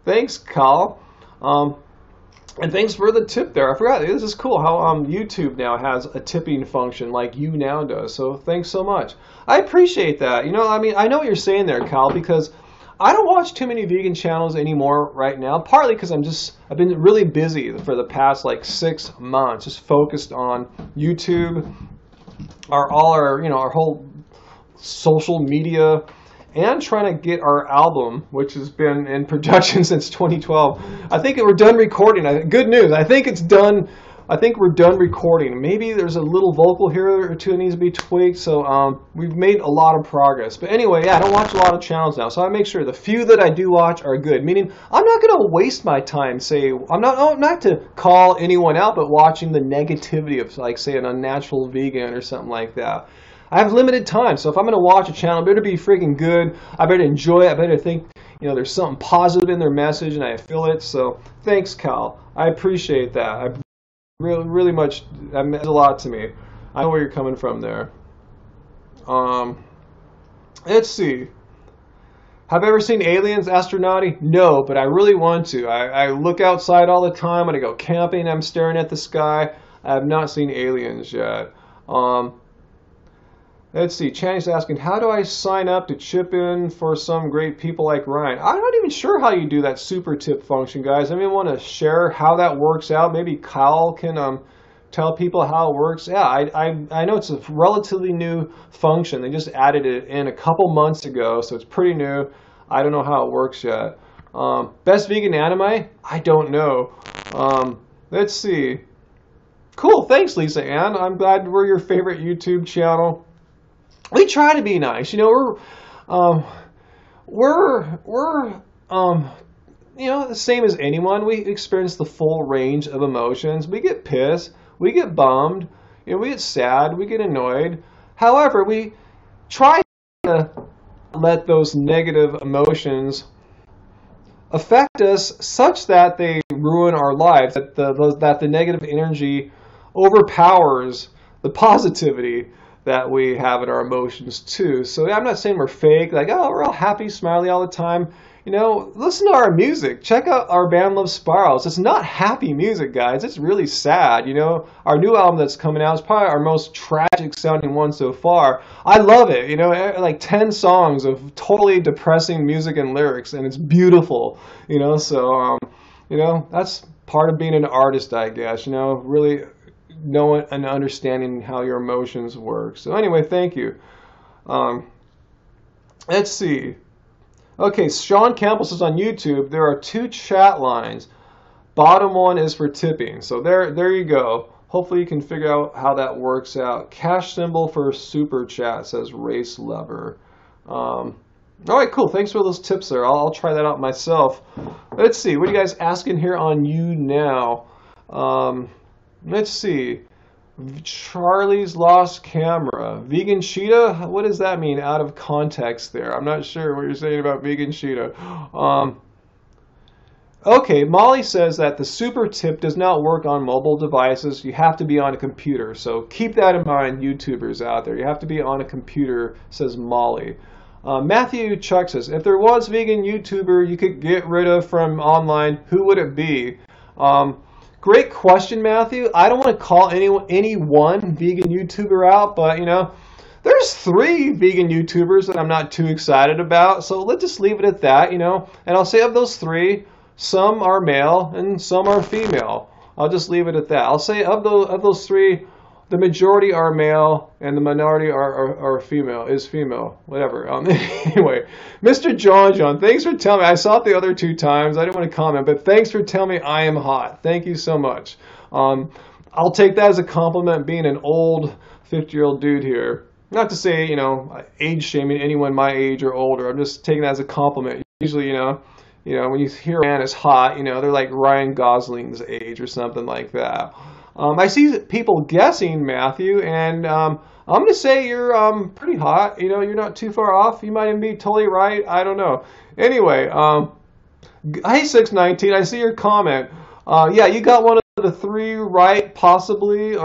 Thanks, Cal. And thanks for the tip there. I forgot. This is cool how YouTube now has a tipping function like YouNow does. So thanks so much. I appreciate that. I know what you're saying there, Cal, because I don't watch too many vegan channels anymore right now, partly because I've been really busy for the past 6 months, just focused on YouTube, our whole social media, and trying to get our album, which has been in production since 2012. I think we're done recording. Good news. I think it's done. I think we're done recording. Maybe there's a little vocal here or two that needs to be tweaked. So we've made a lot of progress. But anyway, yeah, I don't watch a lot of channels now. So I make sure the few that I do watch are good. Meaning I'm not going to waste my time, I'm not to call anyone out, but watching the negativity of, say, an unnatural vegan or something like that. I have limited time, so if I'm going to watch a channel, it better be freaking good. I better enjoy it. I better think, there's something positive in their message, and I feel it. So thanks, Cal. I appreciate that. I really, really much. That meant a lot to me. I know where you're coming from there. Let's see. Have I ever seen aliens, astronauty? No, but I really want to. I look outside all the time. When I go camping, I'm staring at the sky. I have not seen aliens yet. Let's see, Channy's asking, how do I sign up to chip in for some great people like Ryan? I'm not even sure how you do that super tip function, guys. I want to share how that works out. Maybe Kyle can tell people how it works? Yeah, I know it's a relatively new function. They just added it in a couple months ago, so it's pretty new. I don't know how it works yet. Best vegan anime? I don't know. Let's see. Cool, thanks, Lisa Ann. I'm glad we're your favorite YouTube channel. We try to be nice. You know, we're the same as anyone. We experience the full range of emotions. We get pissed, we get bummed, we get sad, we get annoyed. However, we try to let those negative emotions affect us such that they ruin our lives, that the negative energy overpowers the positivity that we have in our emotions too. So I'm not saying we're fake, like, oh, we're all happy, smiley all the time. Listen to our music. Check out our band Love Spirals. It's not happy music, guys. It's really sad. Our new album that's coming out is probably our most tragic sounding one so far. I love it. Like 10 songs of totally depressing music and lyrics, and it's beautiful. So that's part of being an artist, I guess. Really knowing and understanding how your emotions work. So anyway, thank you. Let's see. Okay, Sean Campbell says on YouTube, there are 2 chat lines. Bottom one is for tipping. So there you go. Hopefully you can figure out how that works out. Cash symbol for super chat, says Race Lover. All right, cool. Thanks for those tips there. I'll try that out myself. Let's see. What are you guys asking here on YouNow? Let's see. Charlie's lost camera. Vegan Cheetah? What does that mean out of context there? I'm not sure what you're saying about Vegan Cheetah. Okay, Molly says that the super tip does not work on mobile devices. You have to be on a computer. So keep that in mind, YouTubers out there. You have to be on a computer, says Molly. Matthew Chuck says, if there was vegan YouTuber you could get rid of from online, who would it be? Great question, Matthew. I don't want to call any one vegan YouTuber out, but there's 3 vegan YouTubers that I'm not too excited about. So let's just leave it at that, And I'll say of those 3, some are male and some are female. I'll just leave it at that. I'll say of those 3, the majority are male and the minority are female, whatever. Anyway, Mr. John, thanks for telling me. I saw it the other 2 times. I didn't want to comment, but thanks for telling me I am hot. Thank you so much. I'll take that as a compliment, being an old 50-year-old dude here. Not to say, age shaming anyone my age or older. I'm just taking that as a compliment. Usually, when you hear a man is hot, they're like Ryan Gosling's age or something like that. I see people guessing, Matthew, and I'm going to say you're pretty hot. You're not too far off. You might even be totally right. I don't know. Anyway, hey, 619, I see your comment. Yeah, you got one of the 3 right, possibly.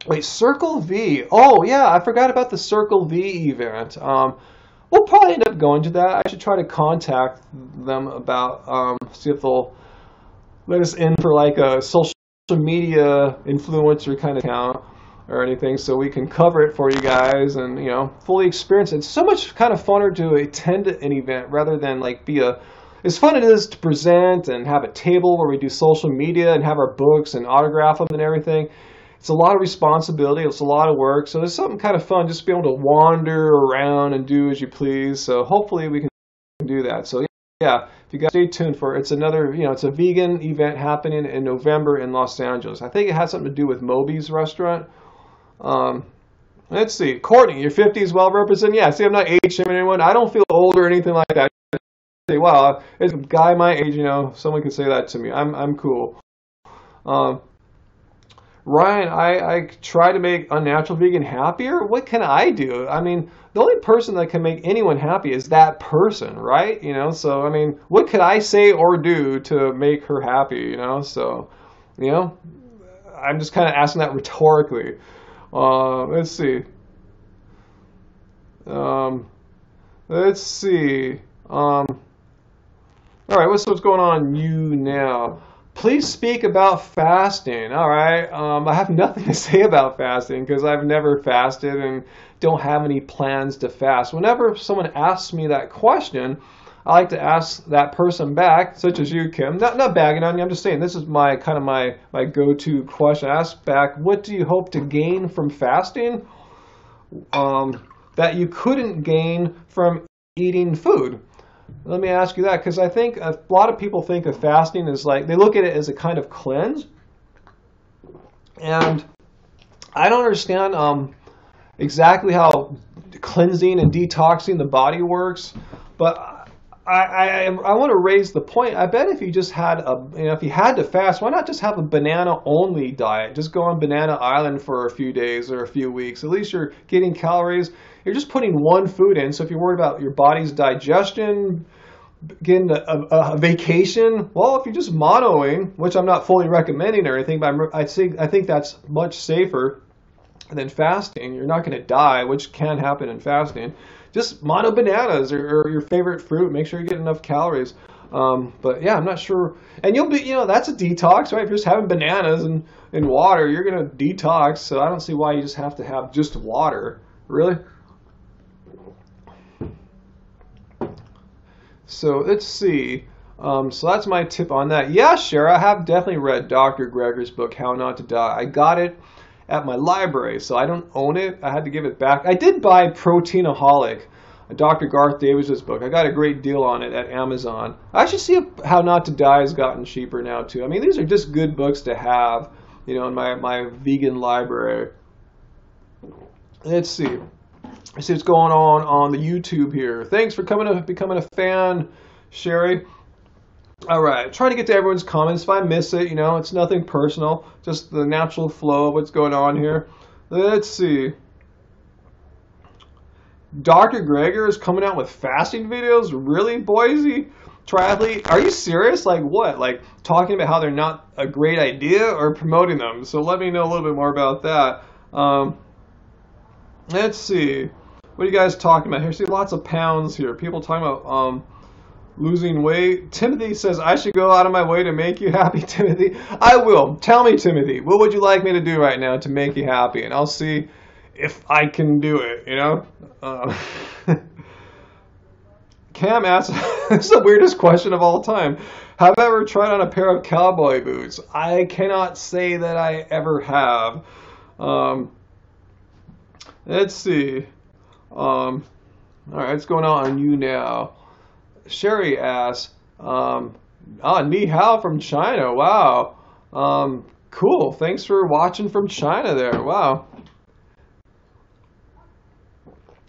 Wait, Circle V. Oh, yeah, I forgot about the Circle V event. We'll probably end up going to that. I should try to contact them about, see if they'll let us in for like a social media influencer kind of account or anything, so we can cover it for you guys and fully experience it. It's so much kind of funner to attend an event rather than like be as fun it is to present and have a table where we do social media and have our books and autograph them and everything. It's a lot of responsibility, it's a lot of work, so there's something kind of fun just to be able to wander around and do as you please. So hopefully we can do that. So yeah, if you guys stay tuned for it. It's another, it's a vegan event happening in November in Los Angeles. I think it has something to do with Moby's restaurant. Let's see. Courtney, your 50s well represented. Yeah, see, I'm not age shaming anyone. I don't feel old or anything like that. I say, wow, it's a guy my age, someone can say that to me. I'm cool. Ryan, I try to make Unnatural Vegan happier. What can I do? I mean, the only person that can make anyone happy is that person, right? So, I mean, what could I say or do to make her happy, So, I'm just kind of asking that rhetorically. Let's see. Let's see. All right, what's going on YouNow? Please speak about fasting. All right. I have nothing to say about fasting because I've never fasted and don't have any plans to fast. Whenever someone asks me that question, I like to ask that person back, such as you, Kim. Not bagging on you. I'm just saying this is my kind of my go-to question. I ask back, what do you hope to gain from fasting that you couldn't gain from eating food? Let me ask you that, because I think a lot of people think of fasting as like, they look at it as a kind of cleanse. And I don't understand exactly how cleansing and detoxing the body works, but I want to raise the point. I bet if you just had if you had to fast, why not just have a banana only diet? Just go on Banana Island for a few days or a few weeks. At least you're getting calories. You're just putting one food in. So if you're worried about your body's digestion, getting a vacation, well, if you're just monoing, which I'm not fully recommending or anything, but I think that's much safer than fasting. You're not going to die, which can happen in fasting. Just mono bananas or your favorite fruit. Make sure you get enough calories. But yeah, I'm not sure. And you'll be, that's a detox, right? If you're just having bananas and water, you're going to detox. So I don't see why you just have to have just water. Really? So let's see. So that's my tip on that. Yeah, Cher, I have definitely read Dr. Greger's book, How Not to Die. I got it at my library, so I don't own it. I had to give it back. I did buy Proteinaholic, Dr. Garth Davis' book. I got a great deal on it at Amazon. I actually see How Not to Die has gotten cheaper now, too. I mean, these are just good books to have, in my vegan library. Let's see. Let's see what's going on the YouTube here. Thanks for becoming a fan, Sherry. All right, trying to get to everyone's comments. If I miss it, it's nothing personal, just the natural flow of what's going on here. Let's see. Dr. Greger is coming out with fasting videos? Really, Boise? Triathlete? Are you serious? Like what? Like talking about how they're not a great idea or promoting them? So let me know a little bit more about that. Let's see. What are you guys talking about here? See, lots of pounds here. People talking about losing weight. Timothy says, I should go out of my way to make you happy, Timothy. I will. Tell me, Timothy, what would you like me to do right now to make you happy? And I'll see if I can do it, Cam asks, this is the weirdest question of all time. Have I ever tried on a pair of cowboy boots? I cannot say that I ever have. Let's see. All right, what's going on YouNow? Sherry asks, Ni Hao from China. Wow. Cool. Thanks for watching from China there. Wow.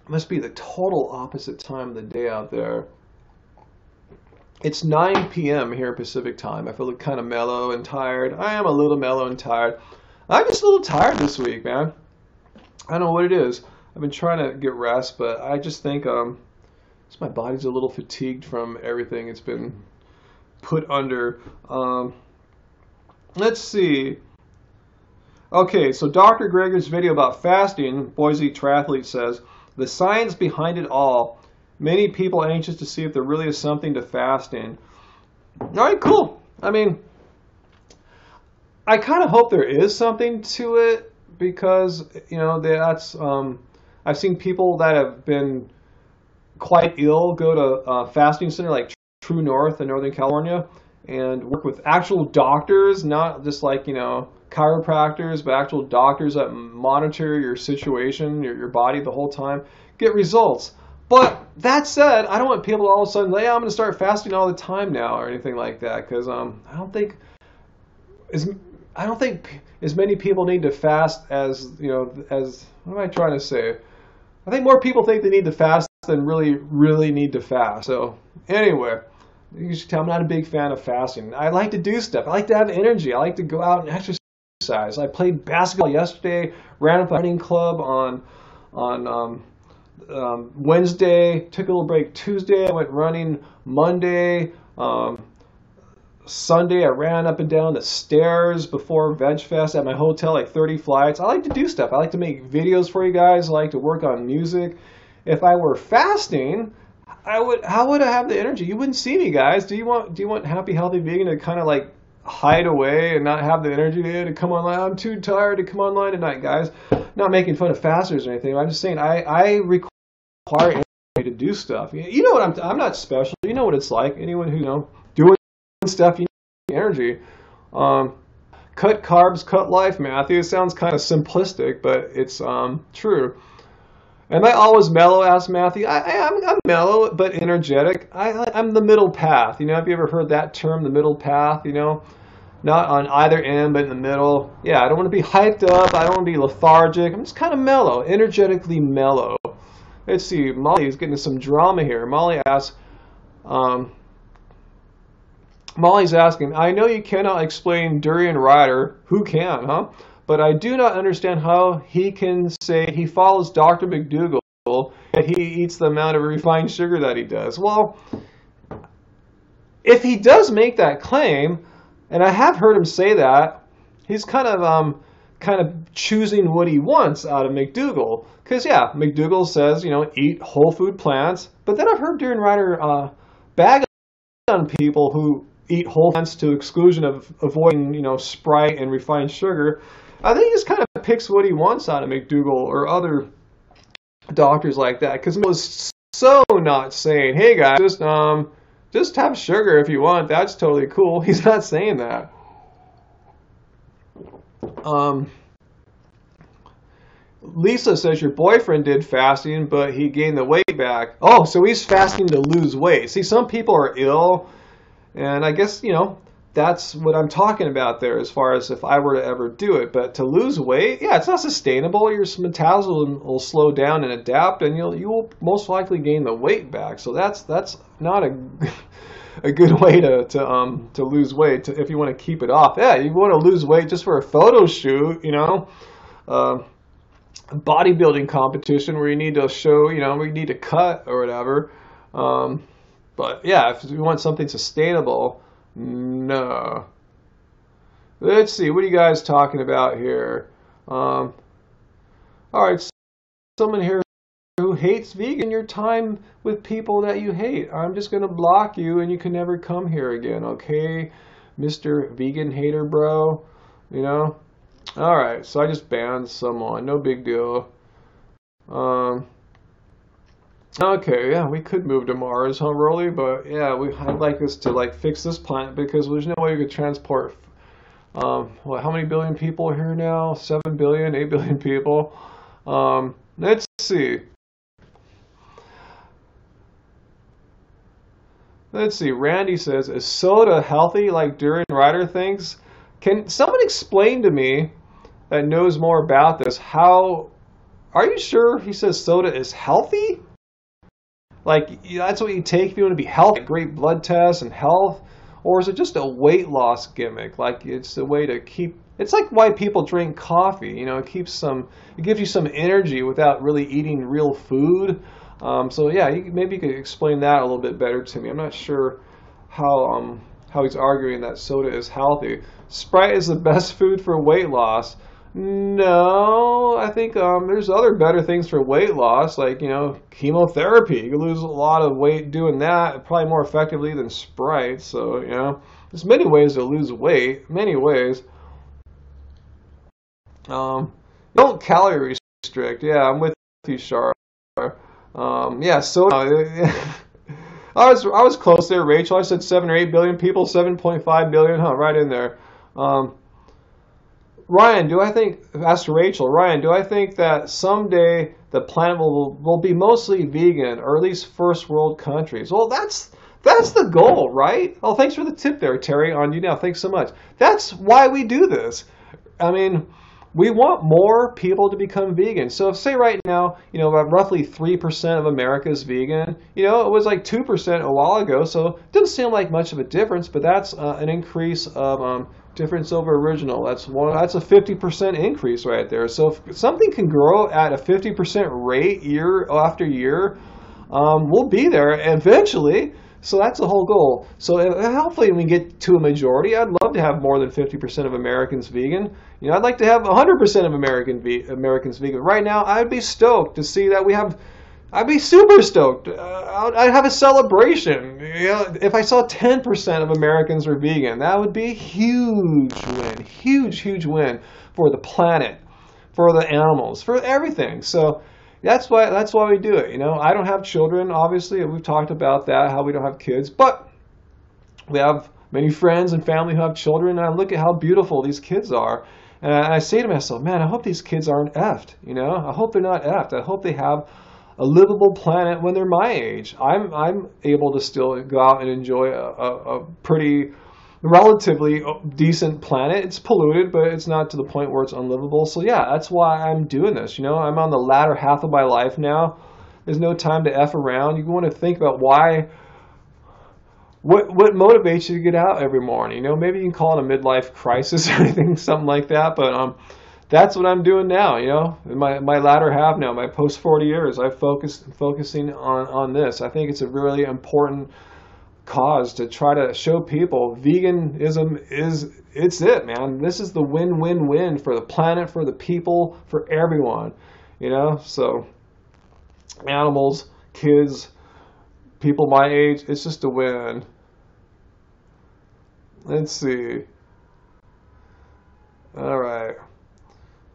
Must be the total opposite time of the day out there. It's 9 p.m. here Pacific time. I feel kind of mellow and tired. I am a little mellow and tired. I'm just a little tired this week, man. I don't know what it is. I've been trying to get rest, but I just think my body's a little fatigued from everything it's been put under. Let's see. Okay, so Dr. Greger's video about fasting, Boise Triathlete says, the science behind it all. Many people anxious to see if there really is something to fasting. All right, cool. I mean, I kind of hope there is something to it because, that's, I've seen people that have been quite ill go to a fasting center like True North in Northern California and work with actual doctors, not just like, chiropractors, but actual doctors that monitor your situation, your body the whole time, get results. But that said, I don't want people to all of a sudden, I'm going to start fasting all the time now or anything like that, because I don't think as many people need to fast as what am I trying to say? I think more people think they need to fast than really need to fast. So anyway, you should tell I'm not a big fan of fasting. I like to do stuff. I like to have energy. I like to go out and exercise. I played basketball yesterday, ran up a running club on Wednesday, took a little break Tuesday, I went running Monday, Sunday I ran up and down the stairs before Veg Fest at my hotel, like 30 flights. I like to do stuff. I like to make videos for you guys. I like to work on music. If I were fasting, how would I have the energy? You wouldn't see me, guys. Do you want happy, healthy vegan to kind of like hide away and not have the energy to come online? I'm too tired to come online tonight, guys. Not making fun of fasters or anything. I'm just saying I require to do stuff. You know what I'm not special. You know what it's like. Anyone who doing stuff, you need energy. Cut carbs, cut life, Matthew. It sounds kind of simplistic, but it's true. Am I always mellow? Asked Matthew. I'm mellow, but energetic. I'm the middle path. Have you ever heard that term, the middle path? Not on either end, but in the middle. Yeah, I don't want to be hyped up. I don't want to be lethargic. I'm just kind of mellow, energetically mellow. Let's see. Molly's getting some drama here. Molly asks, Molly's asking, I know you cannot explain Durian Rider. Who can, huh? But I do not understand how he can say he follows Dr. McDougall, that he eats the amount of refined sugar that he does. Well, if he does make that claim, and I have heard him say that, he's kind of choosing what he wants out of McDougall. Because, yeah, McDougall says, eat whole food plants. But then I've heard Durian Rider bag on people who eat whole plants to exclusion of avoiding, Sprite and refined sugar. I think he just kind of picks what he wants out of McDougall or other doctors like that. Because he was so not saying, hey guys, just have sugar if you want. That's totally cool. He's not saying that. Lisa says your boyfriend did fasting, but he gained the weight back. Oh, so he's fasting to lose weight. See, some people are ill, and I guess, that's what I'm talking about there as far as if I were to ever do it. But to lose weight, yeah, it's not sustainable. Your metabolism will slow down and adapt, and you will most likely gain the weight back. So that's not a good way to lose weight if you want to keep it off. Yeah, you want to lose weight just for a photo shoot, a bodybuilding competition where you need to show, where you need to cut or whatever. But yeah, if you want something sustainable, no. Let's see, what are you guys talking about here? All right, someone here who hates vegan, your time with people that you hate. I'm just going to block you and you can never come here again, okay? Mr. Vegan Hater Bro, All right, so I just banned someone. No big deal. Okay, yeah, we could move to Mars, huh, Rolly? But yeah, I'd like us to fix this planet because there's no way we could transport. How many billion people are here now? 7 billion, 8 billion people. Let's see. Randy says, is soda healthy like Durian Rider thinks? Can someone explain to me that knows more about this? Are you sure he says soda is healthy? That's what you take if you want to be healthy, great blood tests and health? Or is it just a weight loss gimmick? It's a way to keep, it's like why people drink coffee, it gives you some energy without really eating real food. So yeah, maybe you could explain that a little bit better to me. I'm not sure how he's arguing that soda is healthy. Sprite is the best food for weight loss. No, I think there's other better things for weight loss, like, chemotherapy. You can lose a lot of weight doing that, probably more effectively than Sprite. So, there's many ways to lose weight, many ways. Don't calorie restrict. Yeah, I'm with you, Char. Yeah, soda. I was close there, Rachel. I said 7 or 8 billion people, 7.5 billion, right in there. Ryan, asked Rachel, Ryan, do I think that someday the planet will be mostly vegan, or at least first world countries? Well, that's the goal, right? Oh, thanks for the tip there, Terry, on YouNow. Thanks so much. That's why we do this. I mean, we want more people to become vegan. So if, say right now, about roughly 3% of America is vegan, it was like 2% a while ago, so it doesn't seem like much of a difference, but that's an increase of difference over original. That's a 50% increase right there. So if something can grow at a 50% rate year after year, we'll be there eventually. So that's the whole goal. So hopefully we get to a majority. I'd love to have more than 50% of Americans vegan. I'd like to have 100% of Americans vegan. Right now, I'd be stoked to see that I'd be super stoked. I'd have a celebration. If I saw 10% of Americans were vegan, that would be a huge win. Huge, huge win for the planet, for the animals, for everything. So, That's why we do it. You know, I don't have children, obviously, and we've talked about that, how we don't have kids, but we have many friends and family who have children, and I look at how beautiful these kids are. And I say to myself, man, I hope these kids aren't effed. You know, I hope they're not effed. I hope they have a livable planet when they're my age. I'm able to still go out and enjoy a pretty relatively decent planet. It's polluted, but it's not to the point where it's unlivable. So yeah, that's why I'm doing this. You know, I'm on the latter half of my life now. There's no time to F around. You want to think about what motivates you to get out every morning. You know, maybe you can call it a midlife crisis or anything, something like that. But that's what I'm doing now. You know, in my latter half now, my post 40 years, I'm focusing on this. I think it's a really important cause to try to show people veganism it's it, man. This is the win-win-win for the planet, for the people, for everyone. You know, so animals, kids, people my age, it's just a win. Let's see. All right.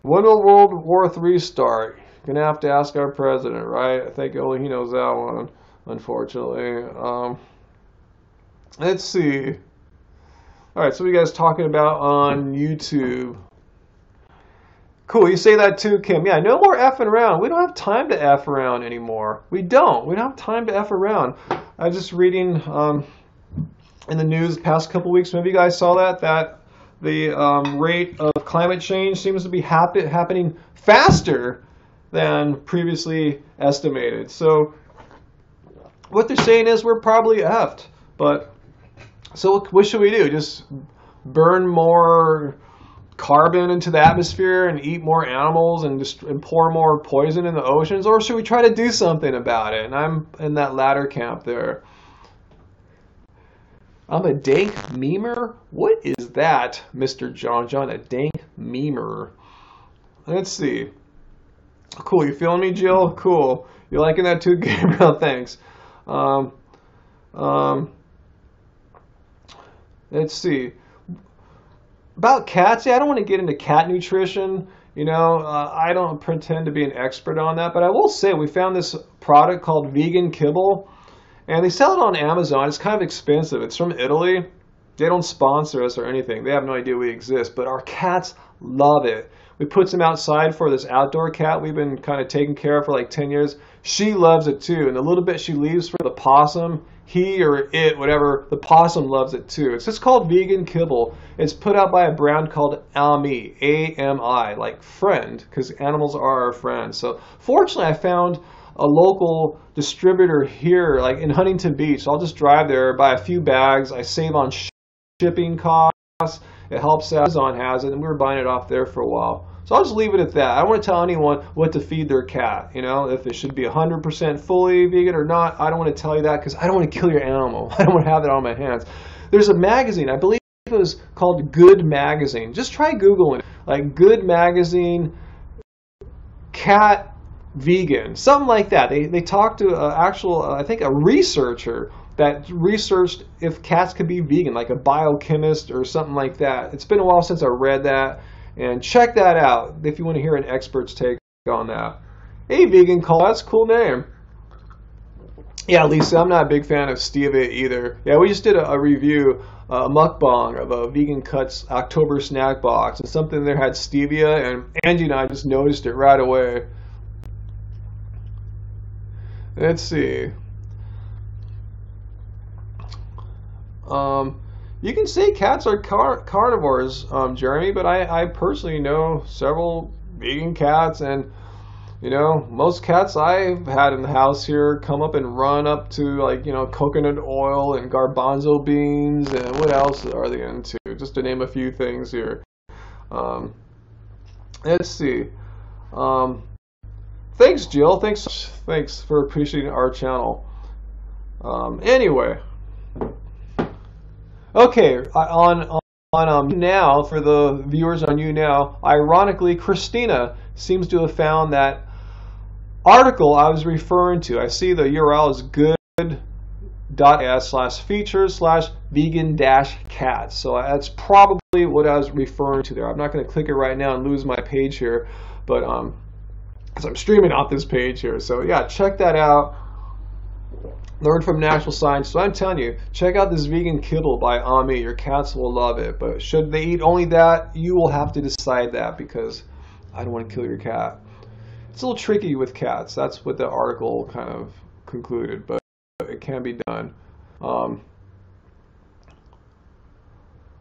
When will World War III start? You're gonna have to ask our president, right? I think only he knows that one, unfortunately. Let's see. All right, so what are you guys talking about on YouTube? Cool, you say that too, Kim. Yeah, no more effing around. We don't have time to F around anymore. We don't have time to F around. I was just reading in the news the past couple weeks, maybe you guys saw that the rate of climate change seems to be happening faster than previously estimated. So what they're saying is we're probably effed. But so what should we do? Just burn more carbon into the atmosphere and eat more animals and pour more poison in the oceans? Or should we try to do something about it? And I'm in that latter camp there. I'm a dank memer? What is that, Mr. John? A dank memer. Let's see. Cool, you feeling me, Jill? Cool. You liking that too, Gabriel? Thanks. Let's see. About cats, yeah, I don't want to get into cat nutrition. You know, I don't pretend to be an expert on that, but I will say we found this product called vegan kibble, and they sell it on Amazon. It's kind of expensive. It's from Italy. They don't sponsor us or anything. They have no idea we exist, but our cats love it. We put some outside for this outdoor cat we've been kind of taking care of for like 10 years. She loves it too, and the little bit she leaves for the possum, he or it, whatever, the possum loves it too. It's just called vegan kibble. It's put out by a brand called AMI, A-M-I, like friend, because animals are our friends. So fortunately, I found a local distributor here, like in Huntington Beach. So I'll just drive there, buy a few bags. I save on shipping costs. It helps out. Amazon has it, and we were buying it off there for a while. So I'll just leave it at that. I don't want to tell anyone what to feed their cat. You know, if it should be 100% fully vegan or not. I don't want to tell you that because I don't want to kill your animal. I don't want to have that on my hands. There's a magazine, I believe it was called Good Magazine. Just try Googling it. Like Good Magazine, cat vegan, something like that. They talked to I think a researcher that researched if cats could be vegan, like a biochemist or something like that. It's been a while since I read that. And check that out if you want to hear an expert's take on that. Hey, Vegan Call, that's a cool name. Yeah, Lisa, I'm not a big fan of stevia either. Yeah, we just did a review, a mukbang of a Vegan Cuts October snack box, and something there had stevia, and Angie and I just noticed it right away. Let's see. You can say cats are carnivores, Jeremy, but I personally know several vegan cats, and you know, most cats I've had in the house here come up and run up to, like, you know, coconut oil and garbanzo beans, and what else are they into? Just to name a few things here. Let's see. Thanks, Jill. Thanks for appreciating our channel. Anyway. Okay, on YouNow, for the viewers on YouNow, ironically, Christina seems to have found that article I was referring to. I see the URL is good.s/features/vegan-cats. So that's probably what I was referring to there. I'm not going to click it right now and lose my page here, but I'm streaming off this page here. So yeah, check that out. Learn from natural science. So I'm telling you, check out this vegan kibble by Ami. Your cats will love it. But should they eat only that? You will have to decide that, because I don't want to kill your cat. It's a little tricky with cats. That's what the article kind of concluded, but it can be done.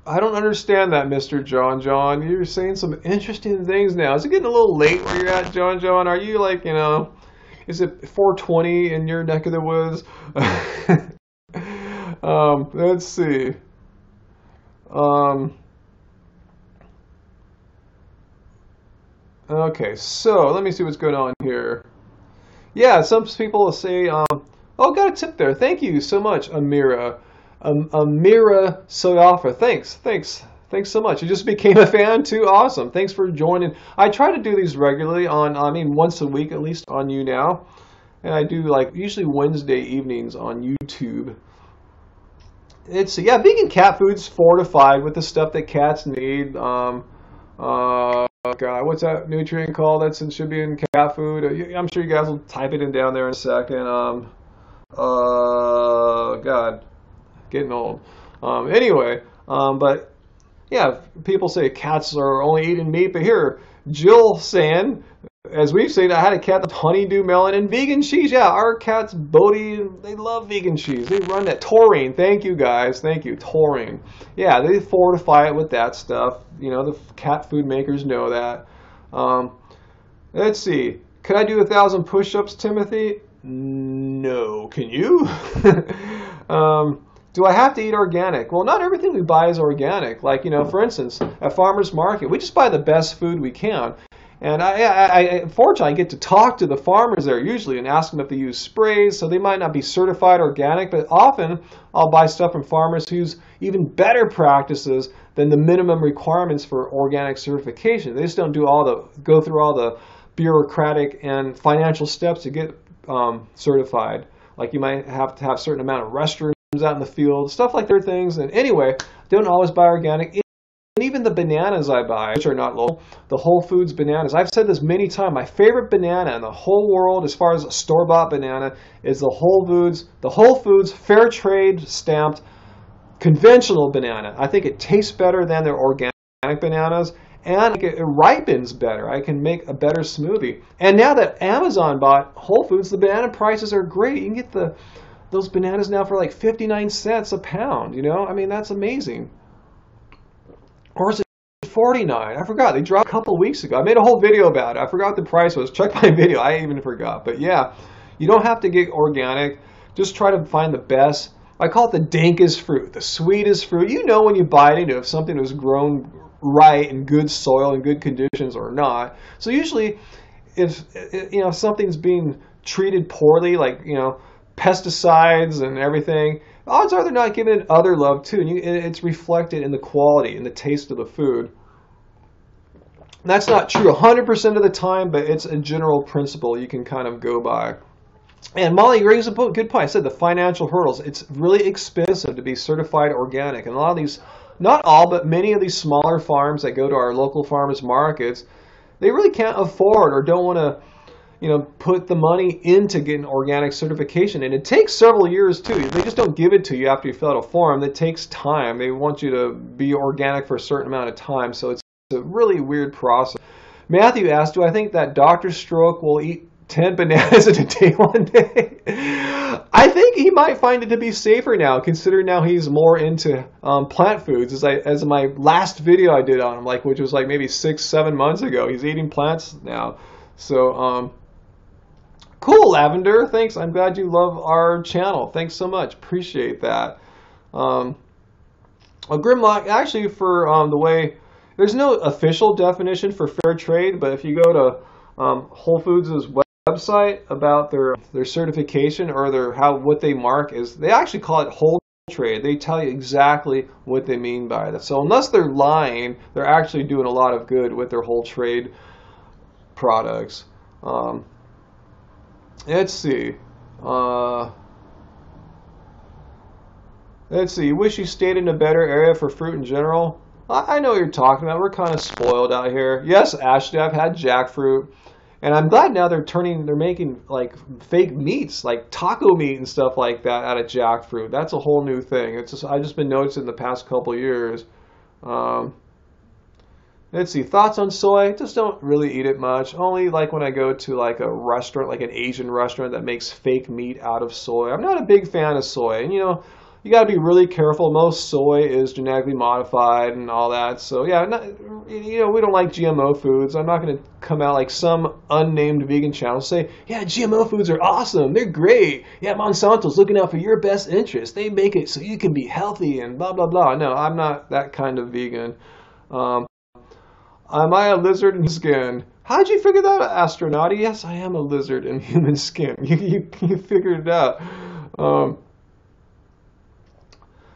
I don't understand that, Mr. John John. You're saying some interesting things now. Is it getting a little late where you're at, John John? Are you like, you know, is it 4:20 in your neck of the woods? Let's see. Okay, so let me see what's going on here. Yeah, some people will say, oh, got a tip there. Thank you so much, Amira. Amira Soyafa. Thanks so much. You just became a fan too. Awesome. Thanks for joining. I try to do these regularly once a week at least on YouNow. And I do like usually Wednesday evenings on YouTube. Yeah, vegan cat food's fortified with the stuff that cats need. God, what's that nutrient called that should be in cat food? I'm sure you guys will type it in down there in a second. God, getting old. Anyway, but yeah, people say cats are only eating meat, but here, Jill saying, as we've seen, I had a cat with honeydew melon and vegan cheese. Yeah, our cats, Bodie, they love vegan cheese. They run that. Taurine, thank you guys. Thank you, taurine. Yeah, they fortify it with that stuff. You know, the cat food makers know that. Let's see. Could I do 1,000 push-ups, Timothy? No. Can you? Do I have to eat organic? Well, not everything we buy is organic. Like, you know, for instance, at Farmer's Market, we just buy the best food we can. And unfortunately, I get to talk to the farmers there usually and ask them if they use sprays, so they might not be certified organic, but often I'll buy stuff from farmers who use even better practices than the minimum requirements for organic certification. They just don't go through all the bureaucratic and financial steps to get certified. Like you might have to have a certain amount of restrooms out in the field, stuff like their things. And anyway, don't always buy organic. And even the bananas I buy, which are not local, the Whole Foods bananas. I've said this many times. My favorite banana in the whole world, as far as a store-bought banana, is the Whole Foods fair trade stamped conventional banana. I think it tastes better than their organic bananas, and it ripens better. I can make a better smoothie. And now that Amazon bought Whole Foods, the banana prices are great. You can get those bananas now for like 59 cents a pound. You know, I mean, that's amazing. Or is it 49? I forgot. They dropped a couple weeks ago. I made a whole video about it. I forgot what the price was. Check my video. I even forgot. But yeah, you don't have to get organic. Just try to find the best. I call it the dankest fruit, the sweetest fruit. You know when you buy it, you know if something was grown right in good soil and good conditions or not. So usually, if you know something's being treated poorly, like you know pesticides and everything, odds are they're not giving it other love too, and it's reflected in the quality and the taste of the food. That's not true 100% of the time, but it's a general principle you can kind of go by. And Molly brings a good point. I said the financial hurdles. It's really expensive to be certified organic, and a lot of these, not all, but many of these smaller farms that go to our local farmers markets, they really can't afford or don't want to, you know, put the money into getting organic certification. And it takes several years too. They just don't give it to you after you fill out a form. It takes time. They want you to be organic for a certain amount of time. So it's a really weird process. Matthew asked, do I think that Dr. Stroke will eat 10 bananas in a day one day? I think he might find it to be safer now, considering now he's more into plant foods. As my last video I did on him, like which was like maybe 6-7 months ago, he's eating plants now. So cool, Lavender. Thanks. I'm glad you love our channel. Thanks so much. Appreciate that. Grimlock, actually, for the way, there's no official definition for fair trade, but if you go to Whole Foods' website about their certification or what they mark is, they actually call it whole trade. They tell you exactly what they mean by that. So unless they're lying, they're actually doing a lot of good with their whole trade products. Let's see. You wish you stayed in a better area for fruit in general? I know what you're talking about. We're kind of spoiled out here. Yes, Ashley, I've had jackfruit. And I'm glad now they're making like fake meats, like taco meat and stuff like that out of jackfruit. That's a whole new thing. I've just been noticing the past couple of years. Um, let's see, thoughts on soy? Just don't really eat it much. Only like when I go to like a restaurant, like an Asian restaurant that makes fake meat out of soy. I'm not a big fan of soy, and you got to be really careful. Most soy is genetically modified and all that. So yeah, we don't like GMO foods. I'm not going to come out like some unnamed vegan channel say, yeah, GMO foods are awesome. They're great. Yeah, Monsanto's looking out for your best interest. They make it so you can be healthy and blah, blah, blah. No, I'm not that kind of vegan. Am I a lizard in skin? How'd you figure that out, astronaut? Yes, I am a lizard in human skin. You figured it out.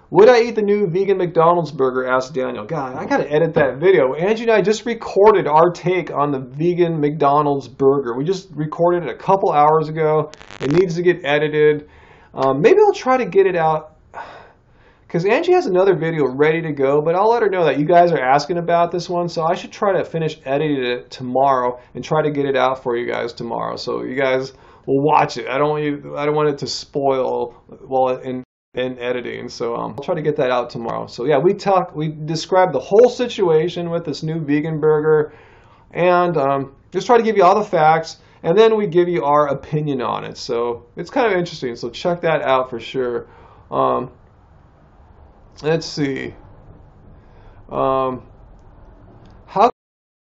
Would I eat the new vegan McDonald's burger? Asked Daniel. God, I gotta edit that video. Angie and I just recorded our take on the vegan McDonald's burger. We just recorded it a couple hours ago. It needs to get edited. Maybe I'll try to get it out, because Angie has another video ready to go, but I'll let her know that you guys are asking about this one, so I should try to finish editing it tomorrow and try to get it out for you guys tomorrow, so you guys will watch it. I don't want it to spoil in editing, so I'll try to get that out tomorrow. So yeah, we described the whole situation with this new vegan burger, and just try to give you all the facts, and then we give you our opinion on it. So it's kind of interesting, so check that out for sure. Let's see. How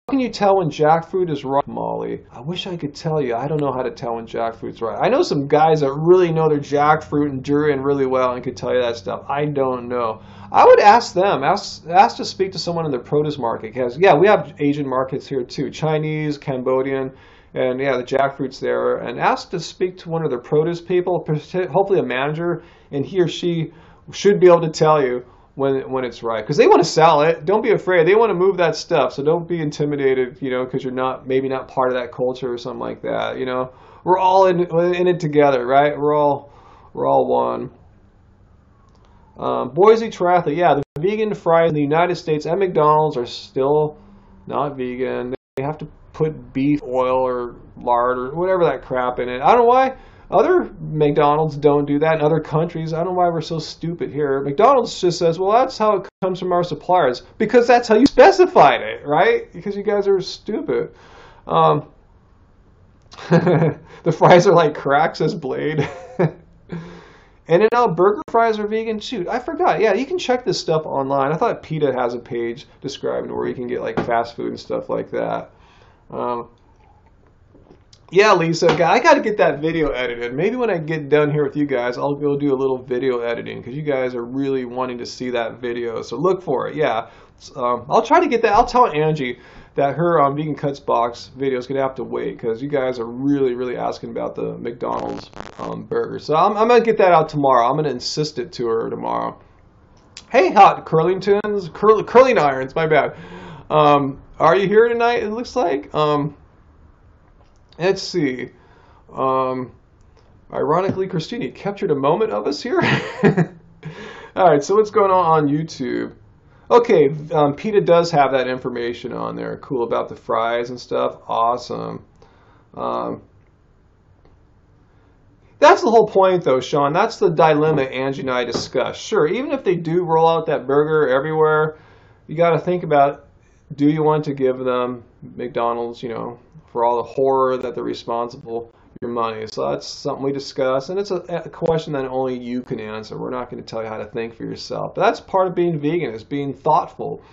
can you tell when jackfruit is right, Molly? I wish I could tell you. I don't know how to tell when jackfruit's right. I know some guys that really know their jackfruit and durian really well and could tell you that stuff. I don't know. I would ask them. Ask to speak to someone in the produce market. Because, yeah, we have Asian markets here too. Chinese, Cambodian, and yeah, the jackfruit's there. And ask to speak to one of their produce people, hopefully a manager, and he or she should be able to tell you when it's right, because they want to sell it. Don't be afraid. They want to move that stuff, so don't be intimidated, because you're maybe not part of that culture or something like that. We're all in it together, right? We're all one. Boise triathlete, yeah, the vegan fries in the United States at McDonald's are still not vegan. They have to put beef oil or lard or whatever that crap in it. I don't know why other McDonald's don't do that in other countries. I don't know why we're so stupid here. McDonald's just says, well, that's how it comes from our suppliers, because that's how you specified it, right? Because you guys are stupid. The fries are like crack, says Blade. In-N-Out burger fries are vegan. Shoot, I forgot. Yeah, you can check this stuff online. I thought PETA has a page describing where you can get like fast food and stuff like that. Yeah, Lisa, I got to get that video edited. Maybe when I get done here with you guys, I'll go do a little video editing, because you guys are really wanting to see that video. So look for it. Yeah, I'll try to get that. I'll tell Angie that her Vegan Cuts Box video is going to have to wait, because you guys are really, really asking about the McDonald's burger. So I'm going to get that out tomorrow. I'm going to insist it to her tomorrow. Hey, hot Curlingtons, curling irons, my bad. Are you here tonight, it looks like? Let's see. Ironically, Christina captured a moment of us here. All right, so what's going on YouTube? Okay, PETA does have that information on there. Cool, about the fries and stuff. Awesome. That's the whole point, though, Sean. That's the dilemma Angie and I discussed. Sure, even if they do roll out that burger everywhere, you got to think about, do you want to give them McDonald's, for all the horror that they're responsible for your money? So that's something we discuss, and it's a question that only you can answer. We're not going to tell you how to think for yourself. But that's part of being vegan, is being thoughtful,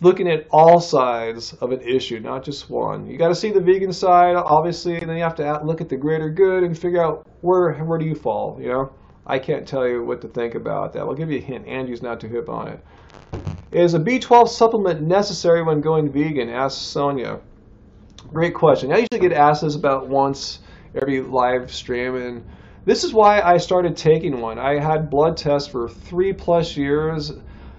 looking at all sides of an issue, not just one. You got to see the vegan side, obviously, and then you have to look at the greater good and figure out where do you fall. I can't tell you what to think about that. I'll give you a hint. Angie's not too hip on it. Is a B12 supplement necessary when going vegan? Asked Sonia. Great question. I usually get asked this about once every live stream, and this is why I started taking one. I had blood tests for 3+ years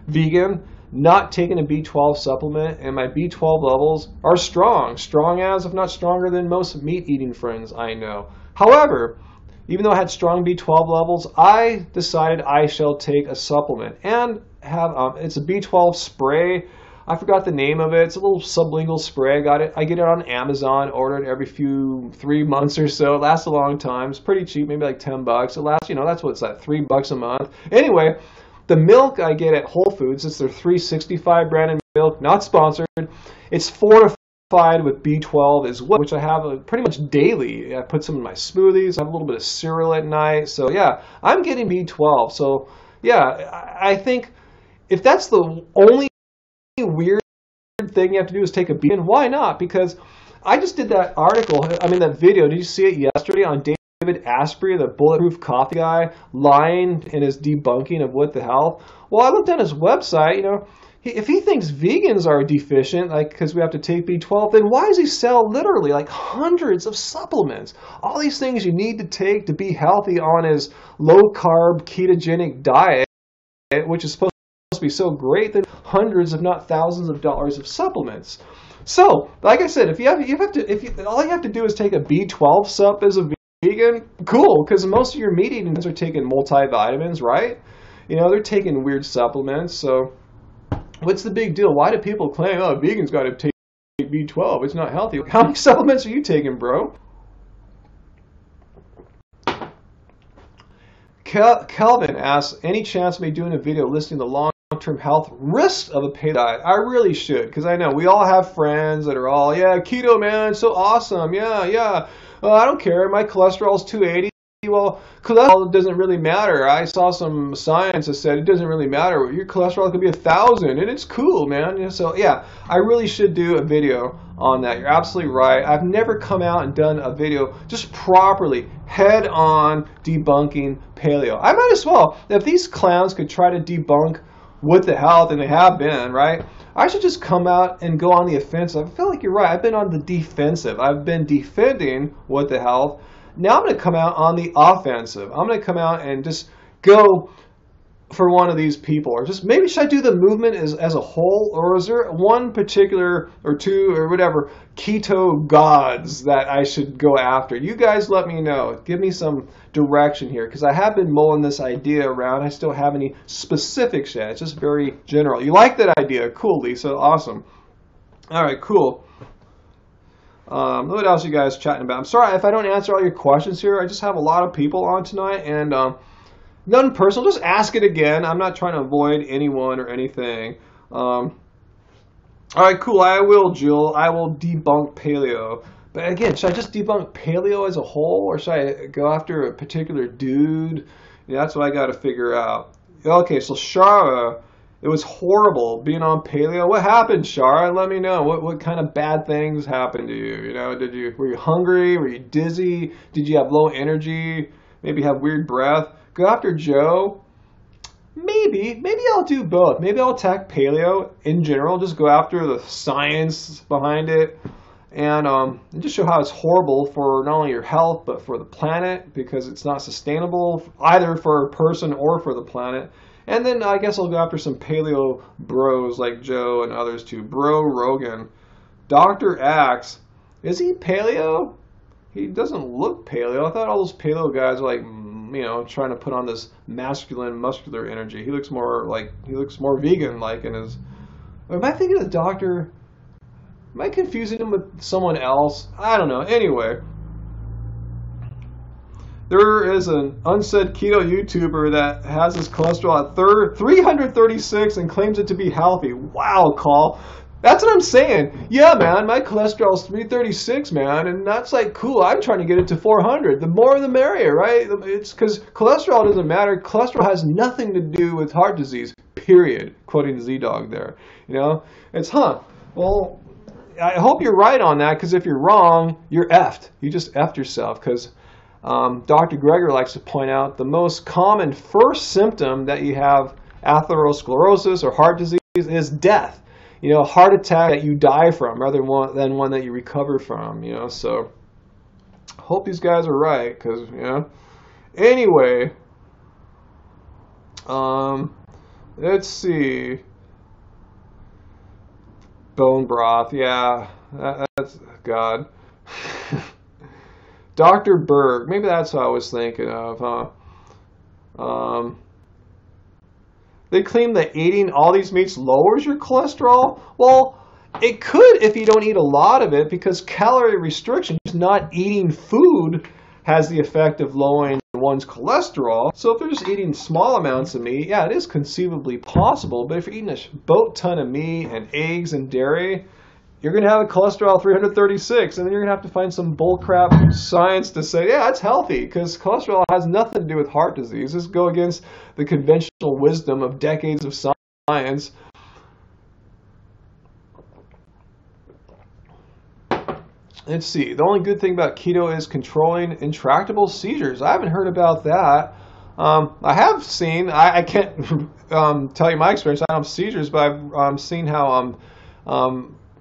vegan, not taking a B12 supplement, and my B12 levels are strong as, if not stronger than, most meat-eating friends I know. However, even though I had strong B12 levels, I decided I shall take a supplement and have it's a B12 spray. I forgot the name of it. It's a little sublingual spray. I get it on Amazon. Order it every 3 months or so. It lasts a long time. It's pretty cheap, maybe like $10. It lasts, that's what it's like, $3 a month. Anyway, the milk I get at Whole Foods, it's their 365 branded milk, not sponsored. It's fortified with B12 as well, which I have pretty much daily. I put some in my smoothies. I have a little bit of cereal at night. So yeah, I'm getting B12. So yeah, I think if that's the only weird thing you have to do is take a beating, why not? Because I just did that that video. Did you see it yesterday on David Asprey, the bulletproof coffee guy, lying in his debunking of What the Health? Well, I looked on his website, if he thinks vegans are deficient, like because we have to take B12, then why does he sell literally like hundreds of supplements? All these things you need to take to be healthy on his low-carb ketogenic diet, which is supposed to be so great, then hundreds, if not thousands of dollars of supplements. So, like I said, all you have to do is take a B12 sup as a vegan, cool, because most of your meat eating are taking multivitamins, right? They're taking weird supplements, so what's the big deal? Why do people claim, vegans got to take B12, it's not healthy? How many supplements are you taking, bro? Kelvin asks, any chance of me doing a video listing the long-term health risks of a paleo diet? I really should, because I know we all have friends that are all, yeah, keto, man, it's so awesome, yeah. I don't care, my cholesterol's 280. Well, cholesterol doesn't really matter. I saw some science that said it doesn't really matter. Your cholesterol could be 1,000, and it's cool, man. So yeah, I really should do a video on that. You're absolutely right. I've never come out and done a video just properly, head-on debunking paleo. I might as well. If these clowns could try to debunk What the Health, and they have been, right? I should just come out and go on the offensive. I feel like you're right. I've been on the defensive. I've been defending What the Health. Now I'm going to come out on the offensive. I'm going to come out and just go for one of these people. Or just maybe should I do the movement as a whole? Or is there one particular or two or whatever keto gods that I should go after? You guys let me know. Give me some direction here, because I have been mulling this idea around. I still have any specifics yet. It's just very general. You like that idea? Cool, Lisa. Awesome. All right, cool. What else are you guys chatting about? I'm sorry if I don't answer all your questions here. I just have a lot of people on tonight, and nothing personal. Just ask it again. I'm not trying to avoid anyone or anything. All right, cool. I will, Jill. I will debunk paleo. But again, should I just debunk paleo as a whole, or should I go after a particular dude? Yeah, that's what I got to figure out. Okay, so Shara. It was horrible being on paleo. What happened, Shara? Let me know. What kind of bad things happened to you? Were you hungry? Were you dizzy? Did you have low energy? Maybe have weird breath? Go after Joe. Maybe I'll do both. Maybe I'll attack paleo in general. Just go after the science behind it, and just show how it's horrible for not only your health but for the planet, because it's not sustainable either for a person or for the planet. And then I guess I'll go after some paleo bros like Joe and others too. Bro Rogan. Dr. Axe. Is he paleo? He doesn't look paleo. I thought all those paleo guys are like, trying to put on this masculine, muscular energy. He looks more vegan-like in his... Am I thinking of Dr.? Am I confusing him with someone else? I don't know. Anyway. There is an unsaid keto YouTuber that has his cholesterol at 336 and claims it to be healthy. Wow, Call. That's what I'm saying. Yeah, man, my cholesterol's 336, man, and that's like cool. I'm trying to get it to 400. The more the merrier, right? It's because cholesterol doesn't matter. Cholesterol has nothing to do with heart disease, period. Quoting Z-Dog there. It's, well, I hope you're right on that, because if you're wrong, you're effed. You just effed yourself, because... Dr. Greger likes to point out the most common first symptom that you have atherosclerosis or heart disease is death. Heart attack that you die from rather than one that you recover from, so hope these guys are right, because, anyway, let's see, bone broth, yeah, that's, God. Dr. Berg, maybe that's what I was thinking of, huh? They claim that eating all these meats lowers your cholesterol. Well, it could if you don't eat a lot of it, because calorie restriction, not eating food, has the effect of lowering one's cholesterol. So if they're just eating small amounts of meat, yeah, it is conceivably possible. But if you're eating a boat ton of meat and eggs and dairy, you're going to have a cholesterol 336, and then you're going to have to find some bullcrap science to say, yeah, it's healthy, because cholesterol has nothing to do with heart disease. Just go against the conventional wisdom of decades of science. Let's see. The only good thing about keto is controlling intractable seizures. I haven't heard about that. I have seen, I can't tell you my experience. I don't have seizures, but I've seen how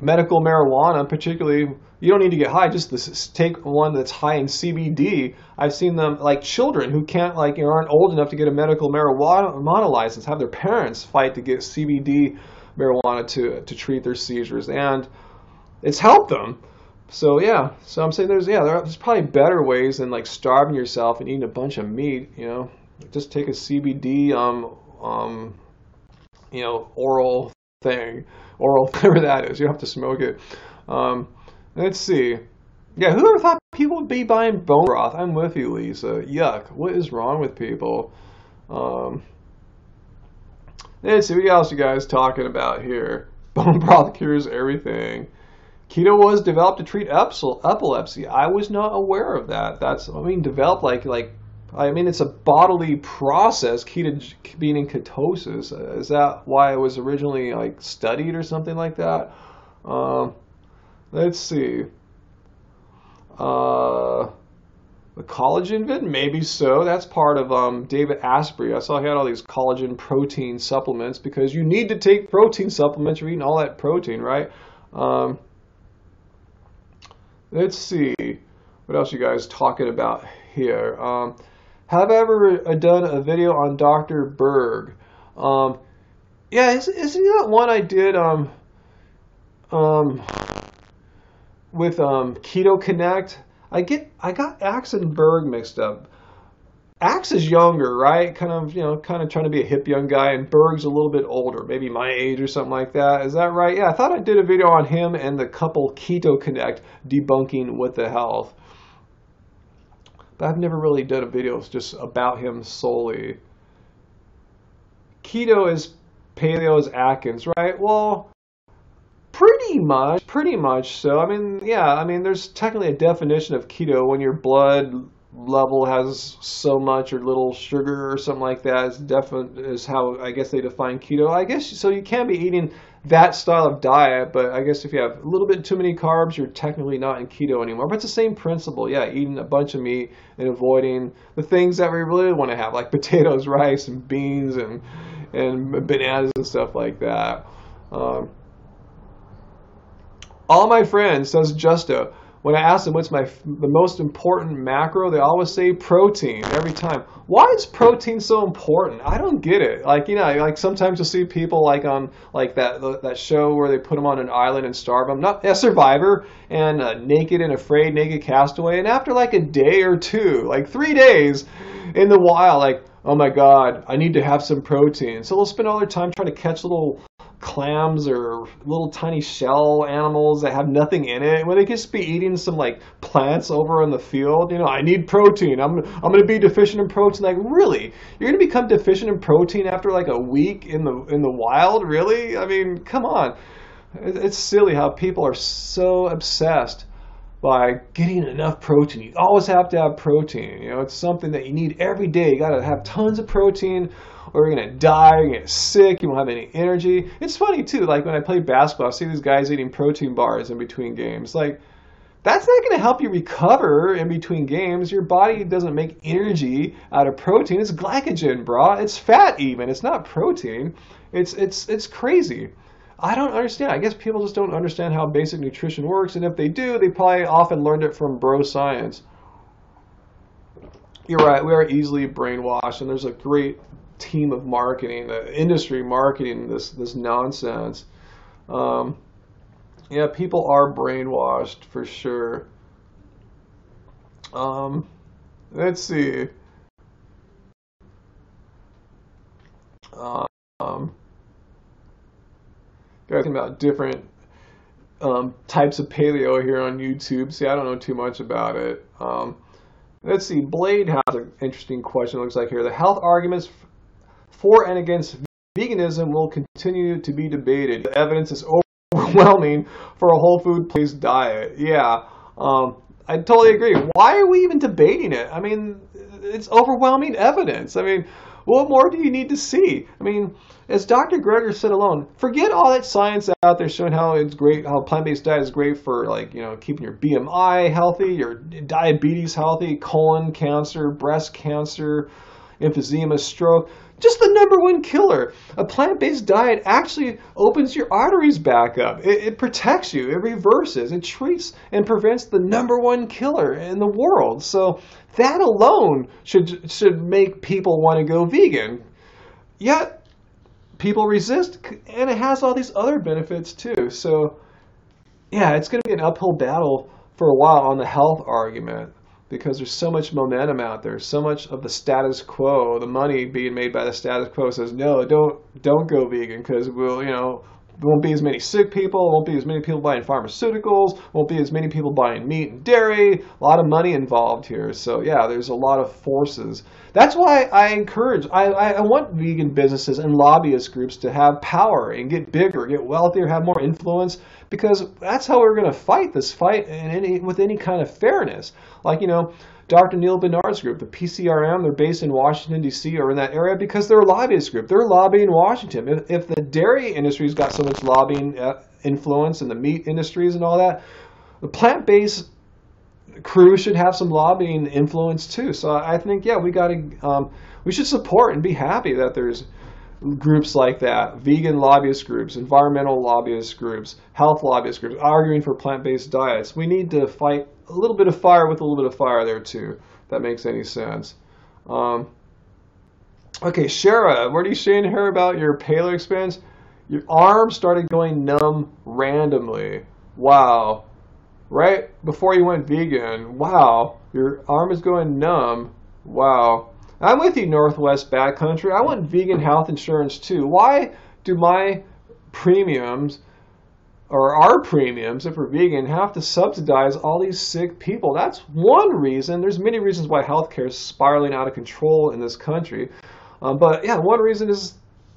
medical marijuana, particularly, you don't need to get high, just take one that's high in CBD. I've seen them, like children who can't, like, aren't old enough to get a medical marijuana license, have their parents fight to get CBD marijuana to treat their seizures, and it's helped them. So yeah, so I'm saying there's probably better ways than like starving yourself and eating a bunch of meat. Just take a CBD oral thing, whatever that is. You don't have to smoke it. Let's see. Yeah, who ever thought people would be buying bone broth? I'm with you, Lisa. Yuck. What is wrong with people? Let's see. What else you guys talking about here? Bone broth cures everything. Keto was developed to treat epilepsy. I was not aware of that. Developed it's a bodily process, being in ketosis. Is that why it was originally like studied or something like that? Let's see. The collagen vid? Maybe so. That's part of David Asprey. I saw he had all these collagen protein supplements, because you need to take protein supplements. You're eating all that protein, right? Let's see, what else you guys talking about here? Have I ever done a video on Dr. Berg? Yeah, isn't that one I did with Keto Connect? I got Axe and Berg mixed up. Axe is younger, right? Kind of trying to be a hip young guy, and Berg's a little bit older, maybe my age or something like that. Is that right? Yeah, I thought I did a video on him and the couple Keto Connect debunking What the Health. But I've never really done a video just about him solely. Keto is paleo is Atkins, right? Well, pretty much so. There's technically a definition of keto when your blood level has so much or little sugar or something like that. Is how I guess they define keto. I guess so. You can be eating that style of diet, but I guess if you have a little bit too many carbs, you're technically not in keto anymore. But it's the same principle. Yeah, eating a bunch of meat and avoiding the things that we really want to have, like potatoes, rice, and beans, and bananas and stuff like that. All my friends, says Justo, when I ask them what's the most important macro, they always say protein every time. Why is protein so important? I don't get it. Like sometimes you'll see people like on like that show where they put them on an island and starve them. Not a Survivor, and Naked and Afraid, Naked Castaway, and after like a day or two, like 3 days in the wild, like, oh my God, I need to have some protein. So they'll spend all their time trying to catch little clams or little tiny shell animals that have nothing in it, when they could just be eating some like plants over in the field. I need protein. I'm going to be deficient in protein. Like, really? You're going to become deficient in protein after like a week in the wild? Really? I mean, come on. It's silly how people are so obsessed by getting enough protein. You always have to have protein. It's something that you need every day. You got to have tons of protein, or you're going to die, you're going to get sick, you won't have any energy. It's funny, too, like when I play basketball, I see these guys eating protein bars in between games. Like, that's not going to help you recover in between games. Your body doesn't make energy out of protein. It's glycogen, brah. It's fat even. It's not protein. It's crazy. I don't understand. I guess people just don't understand how basic nutrition works, and if they do, they probably often learned it from bro science. You're right. We are easily brainwashed, and there's a great team of marketing, industry marketing this nonsense. Yeah, people are brainwashed for sure. Let's see. talking about different types of paleo here on YouTube. See, I don't know too much about it. Let's see. Blade has an interesting question. It looks like here the health arguments for and against veganism will continue to be debated. The evidence is overwhelming for a whole food plant-based diet. Yeah, I totally agree. Why are we even debating it? I mean, it's overwhelming evidence. I mean, what more do you need to see? I mean, as Dr. Greger said alone, forget all that science out there showing how it's great, how plant-based diet is great for, like, you know, keeping your BMI healthy, your diabetes healthy, colon cancer, breast cancer, emphysema, stroke. Just the number one killer. A plant-based diet actually opens your arteries back up. It protects you. It reverses. It treats and prevents the number one killer in the world. So that alone should make people want to go vegan. Yet people resist, and it has all these other benefits too. So yeah, it's going to be an uphill battle for a while on the health argument, because there's so much momentum out there, so much of the status quo, the money being made by the status quo says, no, don't go vegan, because we'll, you know, there won't be as many sick people, won't be as many people buying pharmaceuticals, won't be as many people buying meat and dairy, a lot of money involved here. So yeah, there's a lot of forces. That's why I want vegan businesses and lobbyist groups to have power and get bigger, get wealthier, have more influence, because that's how we're going to fight this fight with any kind of fairness. Like, you know, Dr. Neil Bernard's group, the PCRM, they're based in Washington, D.C. or in that area because they're a lobbyist group. They're lobbying Washington. If the dairy industry's got so much lobbying influence and the meat industries and all that, the plant-based crew should have some lobbying influence too. So I think, yeah, we should support and be happy that there's groups like that, vegan lobbyist groups, environmental lobbyist groups, health lobbyist groups, arguing for plant-based diets. We need to fight a little bit of fire with a little bit of fire there too, if that makes any sense. Okay, Shara, what are you saying here about your paleo experience? Your arm started going numb randomly. Wow. Right before you went vegan. Wow. Your arm is going numb. Wow. I'm with you, Northwest Backcountry. I want vegan health insurance too. Why do my premiums, or our premiums, if we're vegan, have to subsidize all these sick people? That's one reason. There's many reasons why healthcare is spiraling out of control in this country. But yeah, one reason is